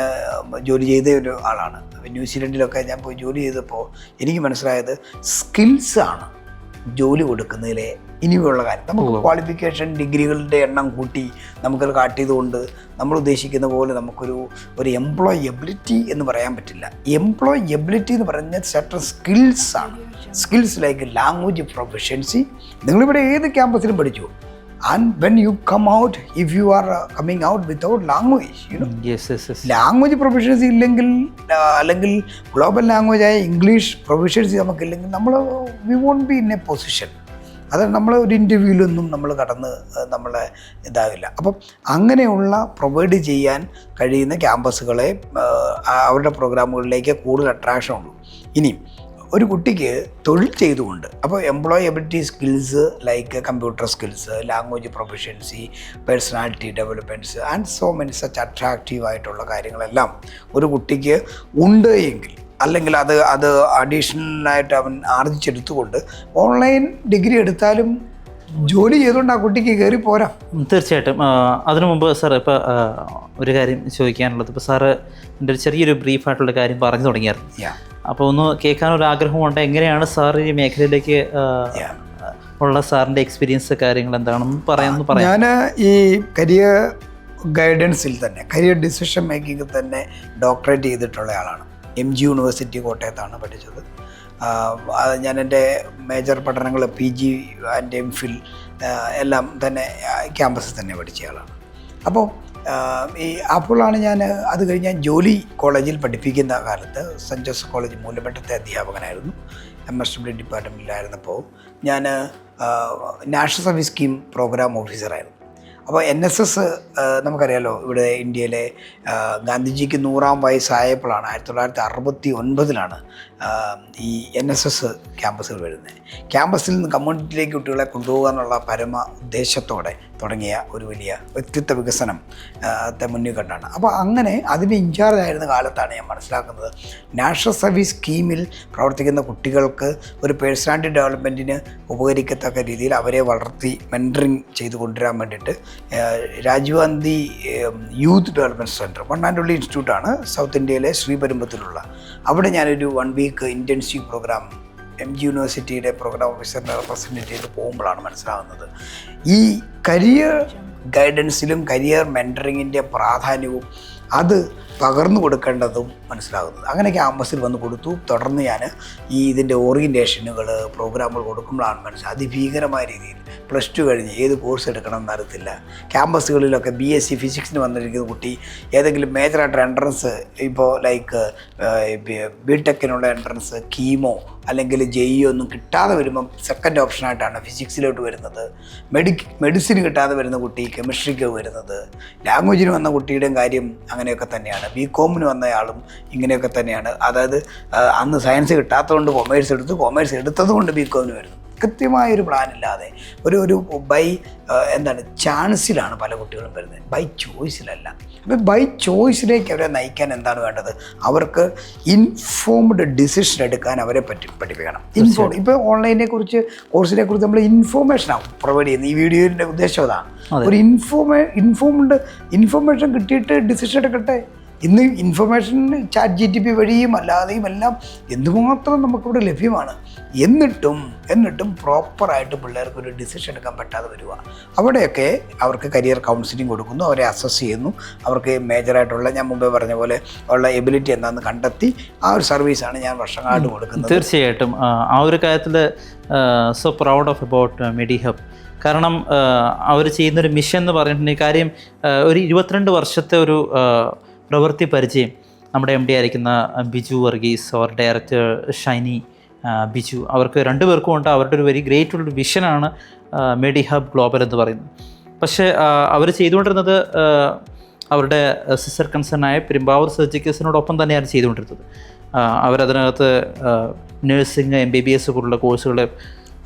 ജോലി ചെയ്ത ഒരു ആളാണ്. ന്യൂസിലൻഡിലൊക്കെ ഞാൻ പോയി ജോലി ചെയ്തപ്പോൾ എനിക്ക് മനസ്സിലായത് സ്കിൽസാണ് ജോലി കൊടുക്കുന്നതിലെ ഇനിയുള്ള കാര്യം. നമുക്ക് ക്വാളിഫിക്കേഷൻ ഡിഗ്രികളുടെ എണ്ണം കൂട്ടി നമുക്കത് കാട്ടിയതുകൊണ്ട് നമ്മൾ ഉദ്ദേശിക്കുന്ന പോലെ ഒരു എംപ്ലോയബിലിറ്റി എന്ന് പറയാൻ പറ്റില്ല. എംപ്ലോയബിലിറ്റി എന്ന് പറഞ്ഞാൽ സെർട്ടൺ സ്കിൽസാണ്. Skills like language proficiency. നിങ്ങളിവിടെ ഏത് ക്യാമ്പസിലും പഠിച്ചു. And when you come out, if you are coming out without language, yes. language proficiency ഇല്ലെങ്കിൽ അല്ലെങ്കിൽ ഗ്ലോബൽ ലാംഗ്വേജ് ആയ ഇംഗ്ലീഷ് പ്രൊഫഷൻസി നമുക്കില്ലെങ്കിൽ we won't be in a position. അത് നമ്മൾ ഒരു ഇൻ്റർവ്യൂവിലൊന്നും നമ്മളെ ഇതാകില്ല. അപ്പം അങ്ങനെയുള്ള പ്രൊവൈഡ് ചെയ്യാൻ കഴിയുന്ന ക്യാമ്പസുകളെ അവരുടെ പ്രോഗ്രാമുകളിലേക്ക് കൂടുതൽ അട്രാക്ഷൻ ഉള്ളൂ. ഇനി ഒരു കുട്ടിക്ക് തൊഴിൽ ചെയ്തുകൊണ്ട് അപ്പോൾ employability skills like computer skills, language proficiency, personality developments and so many such attractive ആയിട്ടുള്ള കാര്യങ്ങളെല്ലാം ഒരു കുട്ടിക്ക് ഉണ്ട് എങ്കിൽ, അല്ലെങ്കിൽ അത് അഡീഷണലായിട്ട് അവൻ ആർജിച്ചെടുത്തുകൊണ്ട് ഓൺലൈൻ ഡിഗ്രി എടുത്താലും ജോലി ചെയ്തുകൊണ്ട് ആ കുട്ടിക്ക് കയറി പോരാ. തീർച്ചയായിട്ടും. അതിനു മുമ്പ് സാർ ഇപ്പോൾ ഒരു കാര്യം ചോദിക്കാനുള്ളത്, ഇപ്പോൾ സാറ് എൻ്റെ ഒരു ചെറിയൊരു ബ്രീഫായിട്ടുള്ള കാര്യം പറഞ്ഞു തുടങ്ങിയായിരുന്നു. അപ്പോൾ ഒന്ന് കേൾക്കാനൊരു ആഗ്രഹമുണ്ട്. എങ്ങനെയാണ് സാർ ഈ മേഖലയിലേക്ക് ഉള്ള സാറിൻ്റെ എക്സ്പീരിയൻസ് കാര്യങ്ങൾ എന്താണെന്ന് പറയാം. ഞാൻ ഈ കരിയർ ഗൈഡൻസിൽ തന്നെ കരിയർ ഡിസിഷൻ മേക്കിങ്ങിൽ തന്നെ ഡോക്ടറേറ്റ് ചെയ്തിട്ടുള്ള ആളാണ്. MG യൂണിവേഴ്സിറ്റി കോട്ടയത്താണ് പഠിച്ചത്. ഞാൻ എൻ്റെ മേജർ പഠനങ്ങൾ PG ആൻഡ് MPhil എല്ലാം തന്നെ ക്യാമ്പസിൽ തന്നെ പഠിച്ച ആളാണ്. അപ്പോൾ അപ്പോഴാണ് ഞാൻ അത് കഴിഞ്ഞ് ഞാൻ ജോലി കോളേജിൽ പഠിപ്പിക്കുന്ന കാലത്ത് സെൻറ്റ് ജോസഫ് കോളേജ് മൂലമറ്റത്തെ അധ്യാപകനായിരുന്നു. MSW ഡിപ്പാർട്ട്മെൻറ്റിലായിരുന്നപ്പോൾ ഞാൻ നാഷണൽ സർവീസ് സ്കീം പ്രോഗ്രാം ഓഫീസറായിരുന്നു. അപ്പോൾ NSS നമുക്കറിയാലോ, ഇവിടെ ഇന്ത്യയിലെ ഗാന്ധിജിക്ക് 100-ാം വയസ്സായപ്പോഴാണ് 1969 ഈ NSS ക്യാമ്പസുകൾ വരുന്നത്. ക്യാമ്പസിൽ നിന്ന് കമ്മ്യൂണിറ്റിയിലേക്ക് കുട്ടികളെ കൊണ്ടുപോകുക എന്നുള്ള പരമ ഉദ്ദേശത്തോടെ തുടങ്ങിയ ഒരു വലിയ വ്യക്തിത്വ വികസനം മുന്നിൽ കണ്ടാണ്. അപ്പോൾ അങ്ങനെ അതിന് ഇൻചാർജ് ആയിരുന്ന കാലത്താണ് ഞാൻ മനസ്സിലാക്കുന്നത്, നാഷണൽ സർവീസ് സ്കീമിൽ പ്രവർത്തിക്കുന്ന കുട്ടികൾക്ക് ഒരു പേഴ്സണാലിറ്റി ഡെവലപ്മെൻറ്റിന് ഉപകരിക്കത്തക്ക രീതിയിൽ അവരെ വളർത്തി മെൻറ്ററിങ് ചെയ്ത് കൊണ്ടുവരാൻ വേണ്ടിയിട്ട് Rajiv Gandhi youth development centre, one and only ഇൻസ്റ്റിറ്റ്യൂട്ടാണ് സൗത്ത് ഇന്ത്യയിലെ ശ്രീപെരുമ്പത്തൂരുള്ള. അവിടെ ഞാനൊരു 1 വീക്ക് ഇൻറ്റൻസീവ് പ്രോഗ്രാം MG യൂണിവേഴ്സിറ്റിയുടെ പ്രോഗ്രാം ഓഫീസറിനെ റെപ്രസെൻറ്റ് ചെയ്ത് പോകുമ്പോഴാണ് മനസ്സിലാകുന്നത് ഈ കരിയർ ഗൈഡൻസിലും കരിയർ മെൻറ്ററിങ്ങിൻ്റെ പ്രാധാന്യവും അത് പകർന്നു കൊടുക്കേണ്ടതും മനസ്സിലാകുന്നത്. അങ്ങനെ ക്യാമ്പസിൽ വന്ന് കൊടുത്തു. തുടർന്ന് ഞാൻ ഇതിൻ്റെ ഓറിയൻറ്റേഷനുകൾ പ്രോഗ്രാമുകൾ കൊടുക്കുമ്പോഴാണ് മനസ്സിലായത് അതിഭീകരമായ രീതിയിൽ +2 കഴിഞ്ഞ് ഏത് കോഴ്സ് എടുക്കണം എന്നറിയത്തില്ല. ക്യാമ്പസുകളിലൊക്കെ BSc ഫിസിക്സിന് വന്നിരിക്കുന്ന കുട്ടി ഏതെങ്കിലും മേജറായിട്ട് എൻട്രൻസ്, ഇപ്പോൾ ലൈക്ക് BTechനുള്ള എൻട്രൻസ്, കീമോ അല്ലെങ്കിൽ JEE ഒന്നും കിട്ടാതെ വരുമ്പം സെക്കൻഡ് ഓപ്ഷനായിട്ടാണ് ഫിസിക്സിലോട്ട് വരുന്നത്. മെഡിസിന് കിട്ടാതെ വരുന്ന കുട്ടി കെമിസ്ട്രിക്ക് വരുന്നത്. ലാംഗ്വേജിന് വന്ന കുട്ടിയുടെയും കാര്യം അങ്ങനെയൊക്കെ തന്നെയാണ്. BComന് വന്നയാളും ഇങ്ങനെയൊക്കെ തന്നെയാണ്. അതായത് അന്ന് സയൻസ് കിട്ടാത്തതുകൊണ്ട് കൊമേഴ്സ് എടുത്തു, കൊമേഴ്സ് എടുത്തതുകൊണ്ട് BComന് വരുന്നു. കൃത്യമായൊരു പ്ലാനില്ലാതെ ഒരു ചാൻസിലാണ് പല കുട്ടികളും വരുന്നത്, ബൈ ചോയ്സിലല്ല. അപ്പോൾ ബൈ ചോയ്സിലേക്ക് അവരെ നയിക്കാൻ എന്താണ് വേണ്ടത്? അവർക്ക് ഇൻഫോംഡ് ഡിസിഷൻ എടുക്കാൻ അവരെ പഠിപ്പിക്കണം. ഇപ്പോൾ ഓൺലൈനെ കുറിച്ച്, കോഴ്സിനെ കുറിച്ച് നമ്മൾ ഇൻഫോർമേഷനാണ് പ്രൊവൈഡ് ചെയ്യുന്നത്. ഈ വീഡിയോയുടെ ഉദ്ദേശം അതാണ്. ഒരു ഇൻഫോർമേഷൻ കിട്ടിയിട്ട് ഡിസിഷൻ എടുക്കട്ടെ. ഇന്ന് ഇൻഫർമേഷൻ ChatGPT വഴിയും അല്ലാതെയും എല്ലാം എന്തുമാത്രം നമുക്കിവിടെ ലഭ്യമാണ്. എന്നിട്ടും പ്രോപ്പറായിട്ട് പിള്ളേർക്കൊരു ഡിസിഷൻ എടുക്കാൻ പറ്റാതെ വരിക. അവിടെയൊക്കെ അവർക്ക് കരിയർ കൗൺസിലിംഗ് കൊടുക്കുന്നു, അവരെ അസസ് ചെയ്യുന്നു, അവർക്ക് മേജറായിട്ടുള്ള, ഞാൻ മുമ്പേ പറഞ്ഞ പോലെ ഉള്ള എബിലിറ്റി എന്താണെന്ന് കണ്ടെത്തി ആ ഒരു സർവീസാണ് ഞാൻ വർഷങ്ങളായിട്ട് കൊടുക്കുന്നത്. തീർച്ചയായിട്ടും ആ ഒരു കാര്യത്തിൽ so proud of about Medihub. കാരണം അവർ ചെയ്യുന്നൊരു മിഷൻ എന്ന് പറഞ്ഞിട്ടുണ്ടെങ്കിൽ കാര്യം ഒരു 22 വർഷത്തെ ഒരു പ്രവൃത്തി പരിചയം നമ്മുടെ MD ആയിരിക്കുന്ന ബിജു വർഗീസ്, അവർ ഡയറക്ടർ ഷൈനി ബിജു, അവർക്ക് 2 പേർക്കും ഉണ്ട്. അവരുടെ ഒരു വെരി ഗ്രേറ്റ് ഒരു വിഷനാണ് മെഡിഹബ് ഗ്ലോബൽ എന്ന് പറയുന്നത്. പക്ഷേ അവർ ചെയ്തുകൊണ്ടിരുന്നത് അവരുടെ സിസ്റ്റർ കൺസേണായ പെരുമ്പാവൂർ സർജിക്കൽസിനോടൊപ്പം തന്നെയാണ് ചെയ്തുകൊണ്ടിരുന്നത്. അവരതിനകത്ത് നഴ്സിംഗ്, MBBS പോലുള്ള കോഴ്സുകൾ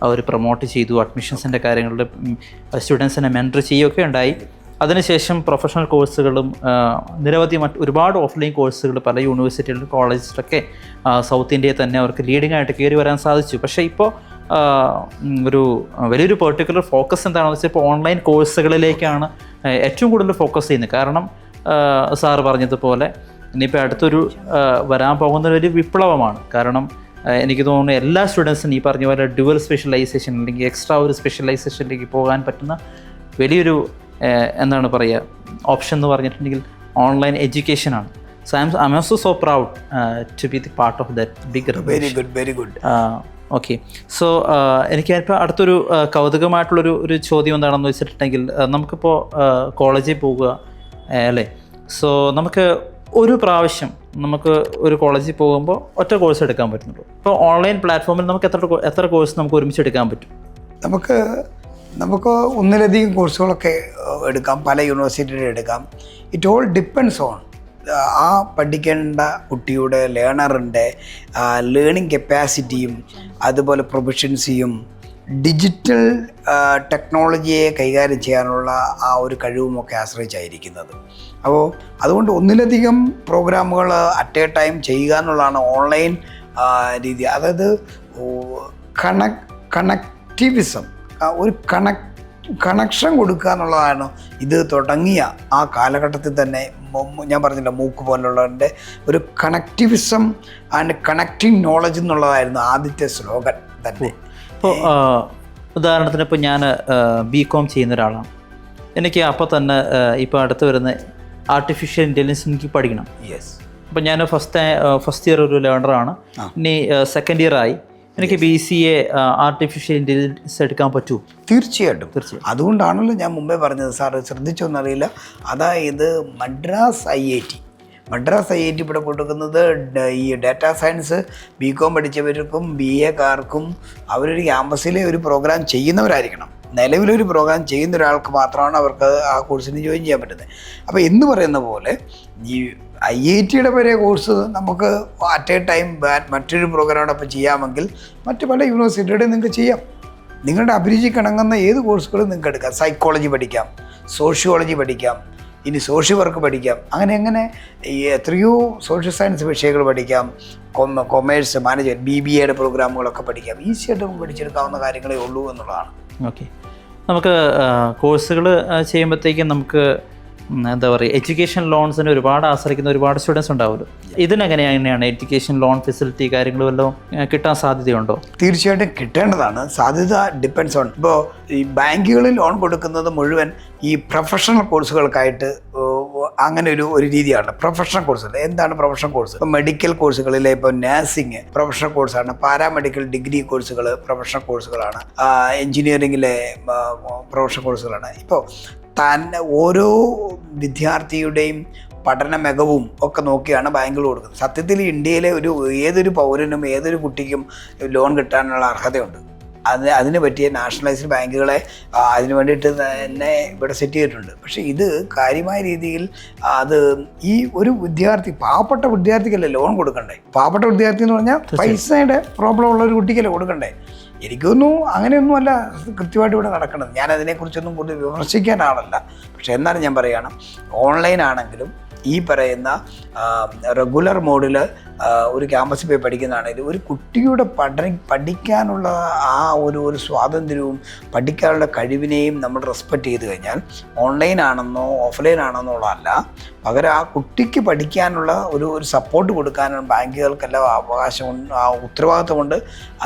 അവർ പ്രൊമോട്ട് ചെയ്തു. അഡ്മിഷൻസിൻ്റെ കാര്യങ്ങളിൽ സ്റ്റുഡൻസിനെ മെൻറ്റർ ചെയ്യുകയൊക്കെ ഉണ്ടായി. അതിനുശേഷം പ്രൊഫഷണൽ കോഴ്സുകളും നിരവധി ഒരുപാട് ഓഫ്ലൈൻ കോഴ്സുകൾ പല യൂണിവേഴ്സിറ്റികളിലും കോളേജിലൊക്കെ സൗത്ത് ഇന്ത്യയിൽ തന്നെ അവർക്ക് ലീഡിംഗ് ആയിട്ട് കയറി വരാൻ സാധിച്ചു. പക്ഷേ ഇപ്പോൾ ഒരു വലിയൊരു പെർട്ടിക്കുലർ ഫോക്കസ് എന്താണെന്ന് വെച്ചാൽ ഇപ്പോൾ ഓൺലൈൻ കോഴ്സുകളിലേക്കാണ് ഏറ്റവും കൂടുതൽ ഫോക്കസ് ചെയ്യുന്നത്. കാരണം സാറ് പറഞ്ഞതുപോലെ ഇനിയിപ്പോൾ അടുത്തൊരു വരാൻ പോകുന്ന ഒരു വിപ്ലവമാണ്. കാരണം എനിക്ക് തോന്നുന്നു എല്ലാ സ്റ്റുഡൻസിനും ഈ പറഞ്ഞ പോലെ ഡ്യുവൽ സ്പെഷ്യലൈസേഷൻ അല്ലെങ്കിൽ എക്സ്ട്രാ ഒരു സ്പെഷ്യലൈസേഷനിലേക്ക് പോകാൻ പറ്റുന്ന വലിയൊരു എന്താണ് പറയുക ഓപ്ഷൻ എന്ന് പറഞ്ഞിട്ടുണ്ടെങ്കിൽ ഓൺലൈൻ എഡ്യൂക്കേഷനാണ്. So I am also so proud to be the part of that big. Very good. Okay. So എനിക്കിപ്പോൾ അടുത്തൊരു കൗതുകമായിട്ടുള്ളൊരു ചോദ്യം എന്താണെന്ന് വെച്ചിട്ടുണ്ടെങ്കിൽ, നമുക്കിപ്പോൾ കോളേജിൽ പോവുക അല്ലേ, സോ നമുക്ക് ഒരു പ്രാവശ്യം നമുക്ക് ഒരു കോളേജിൽ പോകുമ്പോൾ ഒറ്റ കോഴ്സ് എടുക്കാൻ പറ്റുന്നുള്ളൂ. ഇപ്പോൾ ഓൺലൈൻ പ്ലാറ്റ്ഫോമിൽ നമുക്ക് എത്ര കോഴ്സ് നമുക്ക് ഒരുമിച്ച് എടുക്കാൻ പറ്റും? നമുക്ക് ഒന്നിലധികം കോഴ്സുകളൊക്കെ എടുക്കാം, പല യൂണിവേഴ്സിറ്റിയുടെ എടുക്കാം. ഇറ്റ് ഓൾ ഡിപ്പെൻഡ്സ് ഓൺ ആ പഠിക്കേണ്ട കുട്ടിയുടെ ലേണറിൻ്റെ ലേണിംഗ് കപ്പാസിറ്റിയും അതുപോലെ പ്രൊഫഷൻസിയും ഡിജിറ്റൽ ടെക്നോളജിയെ കൈകാര്യം ചെയ്യാനുള്ള ആ ഒരു കഴിവുമൊക്കെ ആശ്രയിച്ചായിരിക്കുന്നത്. അപ്പോൾ അതുകൊണ്ട് ഒന്നിലധികം പ്രോഗ്രാമുകൾ അറ്റ് എ ടൈം ചെയ്യുക എന്നുള്ളതാണ് ഓൺലൈൻ രീതി. അതായത് കണക്റ്റിവിസം, ഒരു കണക്ഷൻ കൊടുക്കുക എന്നുള്ളതാണ് ഇത് തുടങ്ങിയ ആ കാലഘട്ടത്തിൽ തന്നെ. ഞാൻ പറഞ്ഞില്ല, മൂക്ക് പോലുള്ളതിൻ്റെ ഒരു കണക്റ്റിവിസം ആൻഡ് കണക്റ്റിംഗ് നോളജ് എന്നുള്ളതായിരുന്നു ആദ്യത്തെ സ്ലോഗൻ തന്നെ. ഇപ്പോൾ ഉദാഹരണത്തിന് ഇപ്പോൾ ഞാൻ BCom ചെയ്യുന്ന ഒരാളാണ്. എനിക്ക് അപ്പോൾ തന്നെ ഇപ്പോൾ അടുത്ത് വരുന്ന ആർട്ടിഫിഷ്യൽ ഇൻ്റലിജൻസ് എനിക്ക് പഠിക്കണം. യെസ്. അപ്പോൾ ഞാൻ ഫസ്റ്റ് ഇയർ ഒരു ലേണറാണ്. ഇനി സെക്കൻഡ് ഇയർ ആയി. എനിക്ക് BCA ആർട്ടിഫിഷ്യൽ ഇൻ്റലിജൻസ് എടുക്കാൻ പറ്റൂ? തീർച്ചയായിട്ടും. അതുകൊണ്ടാണല്ലോ ഞാൻ മുമ്പേ പറഞ്ഞത്, സാറ് ശ്രദ്ധിച്ചോന്നറിയില്ല. അതായത് മദ്രാസ് IIT ഇവിടെ കൊടുക്കുന്നത് ഈ ഡാറ്റാ സയൻസ് BCom പഠിച്ചവർക്കും BA കാർക്കും അവരൊരു ക്യാമ്പസിലെ ഒരു പ്രോഗ്രാം ചെയ്യുന്നവരായിരിക്കണം. നിലവിലൊരു പ്രോഗ്രാം ചെയ്യുന്ന ഒരാൾക്ക് മാത്രമാണ് അവർക്ക് ആ കോഴ്സിന് ജോയിൻ ചെയ്യാൻ പറ്റുന്നത്. അപ്പോൾ എന്ന് പറയുന്ന പോലെ ഈ IIT വരെ കോഴ്സ് നമുക്ക് അറ്റ് എ ടൈം മറ്റൊരു പ്രോഗ്രാമോടൊപ്പം ചെയ്യാമെങ്കിൽ മറ്റ് പല യൂണിവേഴ്സിറ്റിയുടെയും നിങ്ങൾക്ക് ചെയ്യാം. നിങ്ങളുടെ അഭിരുചിക്കിണങ്ങുന്ന ഏത് കോഴ്സുകളും നിങ്ങൾക്ക് എടുക്കാം. സൈക്കോളജി പഠിക്കാം, സോഷ്യോളജി പഠിക്കാം, ഇനി സോഷ്യൽ വർക്ക് പഠിക്കാം, അങ്ങനെ ഈ എത്രയോ സോഷ്യൽ സയൻസ് വിഷയങ്ങൾ പഠിക്കാം, കൊമേഴ്സ് മാനേജ്മെൻറ്റ് BBAയുടെ പ്രോഗ്രാമുകളൊക്കെ പഠിക്കാം. ഈസിയായിട്ട് നമുക്ക് പഠിച്ചെടുക്കാവുന്ന കാര്യങ്ങളേ ഉള്ളൂ എന്നുള്ളതാണ്. ഓക്കെ, നമുക്ക് കോഴ്സുകൾ ചെയ്യുമ്പോഴത്തേക്കും നമുക്ക് എന്താ പറയുക, എഡ്യൂക്കേഷൻ ലോൺസിന് ഒരുപാട് ആശ്രയിക്കുന്ന ഒരുപാട് സ്റ്റുഡൻസ് ഉണ്ടാവുമല്ലോ. ഇതിനെങ്ങനെയാണ് എഡ്യൂക്കേഷൻ ലോൺ ഫെസിലിറ്റി കാര്യങ്ങളും എല്ലാം കിട്ടാൻ സാധ്യതയുണ്ടോ? തീർച്ചയായിട്ടും കിട്ടേണ്ടതാണ്. സാധ്യത ഡിപ്പെൻസ് ഓൺ. ഇപ്പോൾ ഈ ബാങ്കുകളിൽ ലോൺ കൊടുക്കുന്നത് മുഴുവൻ ഈ പ്രൊഫഷണൽ കോഴ്സുകൾക്കായിട്ട് അങ്ങനെ ഒരു രീതിയാണ്. പ്രൊഫഷണൽ കോഴ്സുകൾ എന്താണ് പ്രൊഫഷണൽ കോഴ്സ്? ഇപ്പോൾ മെഡിക്കൽ കോഴ്സുകളിലെ ഇപ്പോൾ നഴ്സിംഗ് പ്രൊഫഷണൽ കോഴ്സാണ്, പാരാമെഡിക്കൽ ഡിഗ്രി കോഴ്സുകൾ പ്രൊഫഷണൽ കോഴ്സുകളാണ്, എൻജിനീയറിംഗിലെ പ്രൊഫഷണൽ കോഴ്സുകളാണ്. ഇപ്പോൾ ഓരോ വിദ്യാർത്ഥിയുടെയും പഠന മികവും ഒക്കെ നോക്കിയാണ് ബാങ്കുകൾ കൊടുക്കുന്നത്. സത്യത്തിൽ ഇന്ത്യയിലെ ഏതൊരു പൗരനും ഏതൊരു കുട്ടിക്കും ലോൺ കിട്ടാനുള്ള അർഹതയുണ്ട്. അതിന് പറ്റിയ നാഷണലൈസ്ഡ് ബാങ്കുകളെ അതിന് വേണ്ടിയിട്ട് തന്നെ ഇവിടെ സെറ്റ് ചെയ്തിട്ടുണ്ട്. പക്ഷേ ഇത് കാര്യമായ രീതിയിൽ അത് ഈ ഒരു വിദ്യാർത്ഥി, പാവപ്പെട്ട വിദ്യാർത്ഥിക്കല്ലേ ലോൺ കൊടുക്കണ്ടേ? പാവപ്പെട്ട വിദ്യാർത്ഥി എന്ന് പറഞ്ഞാൽ പൈസയുടെ പ്രോബ്ലം ഉള്ള ഒരു കുട്ടിക്കല്ലേ കൊടുക്കണ്ടേ? എനിക്കൊന്നും അങ്ങനെയൊന്നുമല്ല കൃത്യമായിട്ട് ഇവിടെ നടക്കുന്നത്. ഞാൻ അതിനെക്കുറിച്ചൊന്നും കൂടുതൽ വിമർശിക്കാൻ ആളല്ല. പക്ഷെ എന്നാലും ഞാൻ പറയുകയാണ്, ഓൺലൈൻ ആണെങ്കിലും ഈ പറയുന്ന റെഗുലർ മോഡിൽ ഒരു ക്യാമ്പസിൽ പോയി പഠിക്കുന്നതാണെങ്കിൽ ഒരു കുട്ടിയുടെ പഠിക്കാനുള്ള ആ ഒരു സ്വാതന്ത്ര്യവും പഠിക്കാനുള്ള കഴിവിനെയും നമ്മൾ റെസ്പെക്റ്റ് ചെയ്ത് കഴിഞ്ഞാൽ ഓൺലൈൻ ആണെന്നോ ഓഫ്ലൈൻ ആണെന്നോ ഉള്ളതല്ല, പകരം ആ കുട്ടിക്ക് പഠിക്കാനുള്ള ഒരു സപ്പോർട്ട് കൊടുക്കാനുള്ള ബാങ്കുകൾക്കെല്ലാം അവകാശമുണ്ട്, ആ ഉത്തരവാദിത്വമുണ്ട്.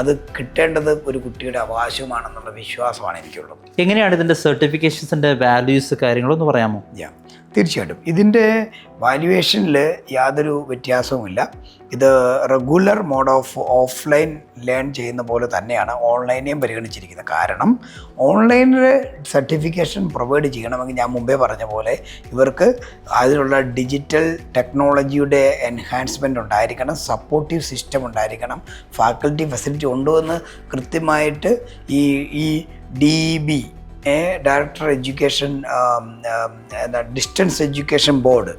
അത് കിട്ടേണ്ടത് ഒരു കുട്ടിയുടെ അവകാശവുമാണെന്നുള്ള വിശ്വാസമാണ് എനിക്കുള്ളത്. എങ്ങനെയാണ് ഇതിൻ്റെ സർട്ടിഫിക്കേഷൻസിൻ്റെ വാല്യൂസ് കാര്യങ്ങളൊന്ന് പറയാമോ? തീർച്ചയായിട്ടും ഇതിൻ്റെ വാല്യുവേഷനിൽ യാതൊരു വ്യത്യാസവുമില്ല. ഇത് റെഗുലർ മോഡ് ഓഫ്ലൈൻ ലേൺ ചെയ്യുന്ന പോലെ തന്നെയാണ് ഓൺലൈനെയും പരിഗണിച്ചിരിക്കുന്നത്. കാരണം ഓൺലൈനിൽ സർട്ടിഫിക്കേഷൻ പ്രൊവൈഡ് ചെയ്യണമെങ്കിൽ ഞാൻ മുമ്പേ പറഞ്ഞ പോലെ ഇവർക്ക് അതിനുള്ള ഡിജിറ്റൽ ടെക്നോളജിയുടെ എൻഹാൻസ്മെൻറ്റ് ഉണ്ടായിരിക്കണം, സപ്പോർട്ടീവ് സിസ്റ്റം ഉണ്ടായിരിക്കണം, ഫാക്കൽറ്റി ഫെസിലിറ്റി ഉണ്ടോ എന്ന് കൃത്യമായിട്ട് ഈ DEB director education distance education board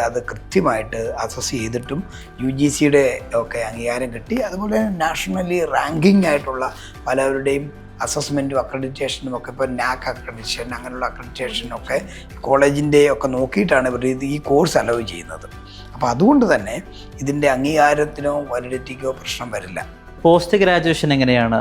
അത് കൃത്യമായിട്ട് അസസ് ചെയ്തിട്ടും UGCയുടെ ഒക്കെ അംഗീകാരം കിട്ടി. അതുപോലെ നാഷണലി റാങ്കിങ് ആയിട്ടുള്ള പലവരുടെയും അസസ്മെൻറ്റും അക്രഡിറ്റേഷനും ഒക്കെ ഇപ്പോൾ NAC അക്രഡിറ്റേഷൻ അങ്ങനെയുള്ള അക്രഡിറ്റേഷനൊക്കെ കോളേജിൻ്റെ ഒക്കെ നോക്കിയിട്ടാണ് ഇവർ ഈ കോഴ്സ് അലോ ചെയ്യുന്നത്. അപ്പോൾ അതുകൊണ്ട് തന്നെ ഇതിൻ്റെ അംഗീകാരത്തിനോ വാലിഡിറ്റിക്കോ പ്രശ്നം വരില്ല. പോസ്റ്റ് ഗ്രാജുവേഷൻ എങ്ങനെയാണ്?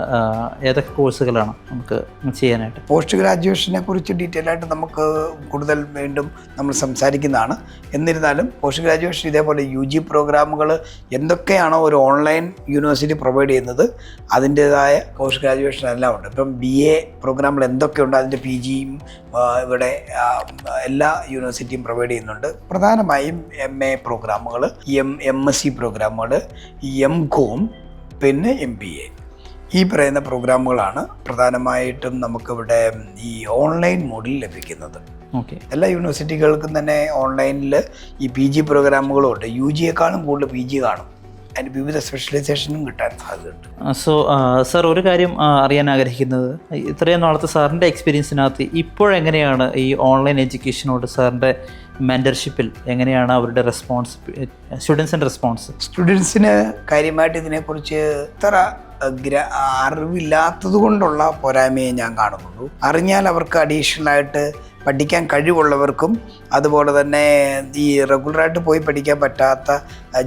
ഏതൊക്കെ കോഴ്സുകളാണ് നമുക്ക് ചെയ്യാനായിട്ട്? പോസ്റ്റ് ഗ്രാജുവേഷനെ കുറിച്ച് ഡീറ്റെയിൽ ആയിട്ട് നമുക്ക് കൂടുതൽ വീണ്ടും നമ്മൾ സംസാരിക്കുന്നതാണ്. എന്നിരുന്നാലും പോസ്റ്റ് ഗ്രാജുവേഷൻ ഇതേപോലെ UG പ്രോഗ്രാമുകൾ എന്തൊക്കെയാണോ ഒരു ഓൺലൈൻ യൂണിവേഴ്സിറ്റി പ്രൊവൈഡ് ചെയ്യുന്നത് അതിൻ്റേതായ പോസ്റ്റ് ഗ്രാജുവേഷൻ എല്ലാം ഉണ്ട്. ഇപ്പം BA പ്രോഗ്രാമുകൾ എന്തൊക്കെയുണ്ട് അതിൻ്റെ PGയും ഇവിടെ എല്ലാ യൂണിവേഴ്സിറ്റിയും പ്രൊവൈഡ് ചെയ്യുന്നുണ്ട്. പ്രധാനമായും MA പ്രോഗ്രാമുകൾ, MSc പ്രോഗ്രാമുകൾ, MCOM, പിന്നെ MBA ഈ പറയുന്ന പ്രോഗ്രാമുകളാണ് പ്രധാനമായിട്ടും നമുക്കിവിടെ ഈ ഓൺലൈൻ മോഡിൽ ലഭിക്കുന്നത്. എല്ലാ യൂണിവേഴ്സിറ്റികൾക്കും തന്നെ ഓൺലൈനിൽ ഈ PG പ്രോഗ്രാമുകളും ഉണ്ട്. UGയേക്കാളും കൂടുതൽ PG കാണും. അതിന് വിവിധ സ്പെഷ്യലൈസേഷനും കിട്ടാൻ സാധ്യതയുണ്ട്. സാർ ഒരു കാര്യം അറിയാൻ ആഗ്രഹിക്കുന്നത്, ഇത്രയും നാളത്തെ സാറിൻ്റെ എക്സ്പീരിയൻസിനകത്ത് ഇപ്പോഴെങ്ങനെയാണ് ഈ ഓൺലൈൻ എഡ്യൂക്കേഷനോട് സാറിൻ്റെ മെൻറ്റർഷിപ്പിൽ എങ്ങനെയാണ് അവരുടെ റെസ്പോൺസ്, സ്റ്റുഡൻസിൻ്റെ റെസ്പോൺസ്? സ്റ്റുഡൻസിന് കാര്യമായിട്ട് ഇതിനെക്കുറിച്ച് ഇത്ര അറിവില്ലാത്തത് കൊണ്ടുള്ള പോരായ്മയെ ഞാൻ കാണുന്നുള്ളൂ. അറിഞ്ഞാൽ അവർക്ക് അഡീഷണലായിട്ട് പഠിക്കാൻ കഴിവുള്ളവർക്കും അതുപോലെ തന്നെ ഈ റെഗുലറായിട്ട് പോയി പഠിക്കാൻ പറ്റാത്ത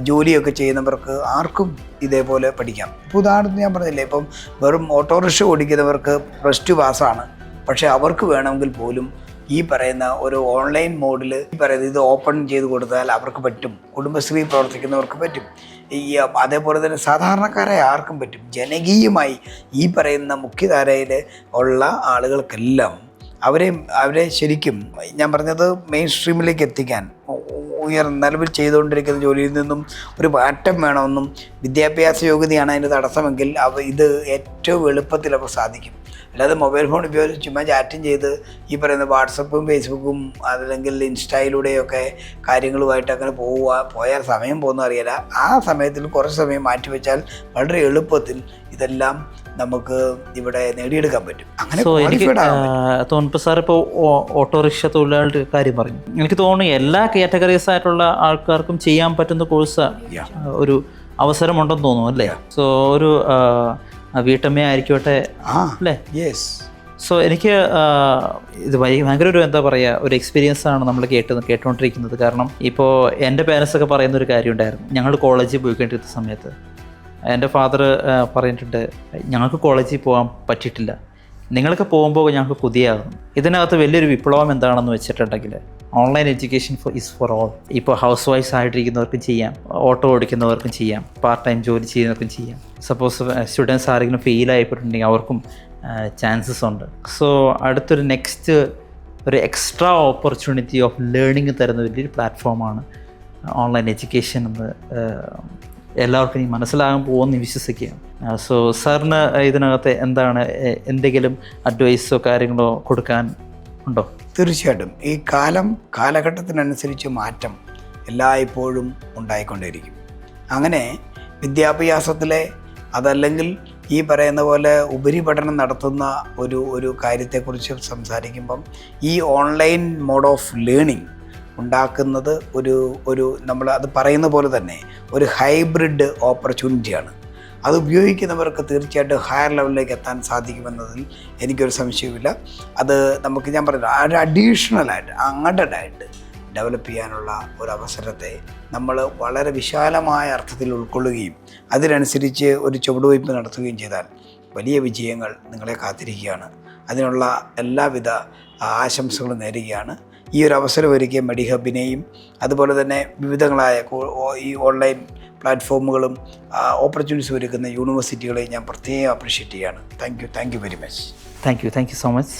ജോലിയൊക്കെ ചെയ്യുന്നവർക്ക് ആർക്കും ഇതേപോലെ പഠിക്കാം. ഇപ്പോൾ ഉദാഹരണത്തിന് ഞാൻ പറഞ്ഞില്ലേ, ഇപ്പം വെറും ഓട്ടോറിക്ഷ ഓടിക്കുന്നവർക്ക് +2 പാസ്സാണ്. പക്ഷേ അവർക്ക് വേണമെങ്കിൽ പോലും ഈ പറയുന്ന ഒരു ഓൺലൈൻ മോഡിൽ ഈ പറയുന്നത് ഇത് ഓപ്പൺ ചെയ്ത് കൊടുത്താൽ അവർക്ക് പറ്റും. കുടുംബശ്രീ പ്രവർത്തിക്കുന്നവർക്ക് പറ്റും. അതേപോലെ തന്നെ സാധാരണക്കാരായ ആർക്കും പറ്റും. ജനകീയമായി ഈ പറയുന്ന മുഖ്യധാരയിൽ ഉള്ള ആളുകൾക്കെല്ലാം അവരെ ശരിക്കും ഞാൻ പറഞ്ഞത് മെയിൻ സ്ട്രീമിലേക്ക് എത്തിക്കാൻ നിലവിൽ ചെയ്തുകൊണ്ടിരിക്കുന്ന ജോലിയിൽ നിന്നും ഒരു മാറ്റം വേണമെന്നും വിദ്യാഭ്യാസ യോഗ്യതയാണ് അതിൻ്റെ തടസ്സമെങ്കിൽ ഇത് ഏറ്റവും എളുപ്പത്തിൽ അവർ സാധിക്കും. അല്ലാതെ മൊബൈൽ ഫോൺ ഉപയോഗിച്ച് ചുമ്മാ ചാറ്റും ചെയ്ത് ഈ പറയുന്ന വാട്സപ്പും ഫേസ്ബുക്കും അതല്ലെങ്കിൽ ഇൻസ്റ്റയിലൂടെയൊക്കെ കാര്യങ്ങളുമായിട്ട് അങ്ങനെ പോയാൽ സമയം പോകുന്ന അറിയില്ല. ആ സമയത്തിൽ കുറച്ച് സമയം മാറ്റിവെച്ചാൽ വളരെ എളുപ്പത്തിൽ ഇതെല്ലാം നമുക്ക് ഇവിടെ നേടിയെടുക്കാൻ പറ്റും. അങ്ങനെ സോ എനിക്ക് qualified ആകാൻ പറ്റും. തോന്നുന്നു സാർ ഇപ്പോൾ ഓട്ടോറിക്ഷ തൊഴിലാളിയുടെ കാര്യം പറഞ്ഞു. എനിക്ക് തോന്നുന്നു എല്ലാ കാറ്റഗറീസ് ആയിട്ടുള്ള ആൾക്കാർക്കും ചെയ്യാൻ പറ്റുന്ന കോഴ്സ് ഒരു അവസരമുണ്ടെന്ന് തോന്നുന്നു അല്ലേ? സോ ഒരു വീട്ടമ്മ ആയിരിക്കട്ടെ അല്ലേ? യെസ്. സോ എനിക്ക് ഇത് ഭയങ്കര ഒരു എന്താ പറയുക ഒരു എക്സ്പീരിയൻസ് ആണ് നമ്മൾ കേട്ടുകൊണ്ടിരിക്കുന്നത്. കാരണം ഇപ്പോൾ എൻ്റെ പേരൻസൊക്കെ പറയുന്ന ഒരു കാര്യം ഉണ്ടായിരുന്നു. ഞങ്ങൾ കോളേജിൽ പോയിക്കൊണ്ടിരുന്ന സമയത്ത് എൻ്റെ ഫാദർ പറഞ്ഞിട്ടുണ്ട്, ഞങ്ങൾക്ക് കോളേജിൽ പോകാൻ പറ്റിയിട്ടില്ല, നിങ്ങളൊക്കെ പോകുമ്പോൾ ഞങ്ങൾക്ക് പുതിയാകും. ഇതിനകത്ത് വലിയൊരു വിപ്ലവം എന്താണെന്ന് വെച്ചിട്ടുണ്ടെങ്കിൽ online education is for all. ഇപ്പോൾ ഹൗസ് വൈഫ്സ് ആയിട്ടിരിക്കുന്നവർക്കും ചെയ്യാം, ഓട്ടോ ഓടിക്കുന്നവർക്കും ചെയ്യാം, പാർട്ട് ടൈം ജോലി ചെയ്യുന്നവർക്കും ചെയ്യാം. സപ്പോസ് സ്റ്റുഡൻസ് ആരെങ്കിലും ഫെയിൽ ആയിപ്പെട്ടിട്ടുണ്ടെങ്കിൽ അവർക്കും ചാൻസസ് ഉണ്ട്. സോ അടുത്തൊരു നെക്സ്റ്റ് ഒരു എക്സ്ട്രാ ഓപ്പർച്യൂണിറ്റി ഓഫ് ലേണിംഗ് തരുന്ന വലിയൊരു പ്ലാറ്റ്ഫോമാണ് ഓൺലൈൻ എഡ്യൂക്കേഷൻ എന്ന് എല്ലാവർക്കും ഇനി മനസ്സിലാകാൻ പോകുമെന്ന് വിശ്വസിക്കുകയാണ്. സോ സാറിന് ഇതിനകത്ത് എന്താണ് എന്തെങ്കിലും അഡ്വൈസോ കാര്യങ്ങളോ കൊടുക്കാൻ ഉണ്ടോ? തീർച്ചയായിട്ടും ഈ കാലഘട്ടത്തിനനുസരിച്ച് മാറ്റം എല്ലായ്പ്പോഴും ഉണ്ടായിക്കൊണ്ടേയിരിക്കും. അങ്ങനെ വിദ്യാഭ്യാസത്തിലെ അതല്ലെങ്കിൽ ഈ പറയുന്ന പോലെ ഉപരിപഠനം നടത്തുന്ന ഒരു കാര്യത്തെക്കുറിച്ച് സംസാരിക്കുമ്പം ഈ ഓൺലൈൻ മോഡ് ഓഫ് ലേണിംഗ് ഉണ്ടാക്കുന്നത് ഒരു നമ്മൾ അത് പറയുന്ന പോലെ തന്നെ ഒരു ഹൈബ്രിഡ് ഓപ്പർച്യൂണിറ്റിയാണ്. അത് ഉപയോഗിക്കുന്നവർക്ക് തീർച്ചയായിട്ടും ഹയർ ലെവലിലേക്ക് എത്താൻ സാധിക്കുമെന്നതിൽ എനിക്കൊരു സംശയവുമില്ല. അത് നമുക്ക് ഞാൻ പറഞ്ഞില്ല ഒരു അഡീഷണലായിട്ട് അങ്ങടഡായിട്ട് ഡെവലപ്പ് ചെയ്യാനുള്ള ഒരു അവസരത്തെ നമ്മൾ വളരെ വിശാലമായ അർത്ഥത്തിൽ ഉൾക്കൊള്ളുകയും അതിനനുസരിച്ച് ഒരു ചുവടുവയ്പ് നടത്തുകയും ചെയ്താൽ വലിയ വിജയങ്ങൾ നിങ്ങളെ കാത്തിരിക്കുകയാണ്. അതിനുള്ള എല്ലാവിധ ആശംസകളും നേരുകയാണ്. ഈ ഒരു അവസരം ഒരുക്കിയ മെഡിഹബിനെയും അതുപോലെ തന്നെ വിവിധങ്ങളായ ഈ ഓൺലൈൻ പ്ലാറ്റ്ഫോമുകളും ഓപ്പർച്യൂണിറ്റീസ് ഒരുക്കുന്ന യൂണിവേഴ്സിറ്റികളെയും ഞാൻ പ്രത്യേകം അപ്രീഷിയേറ്റ് ചെയ്യുകയാണ്. Thank you very much. Thank you so much.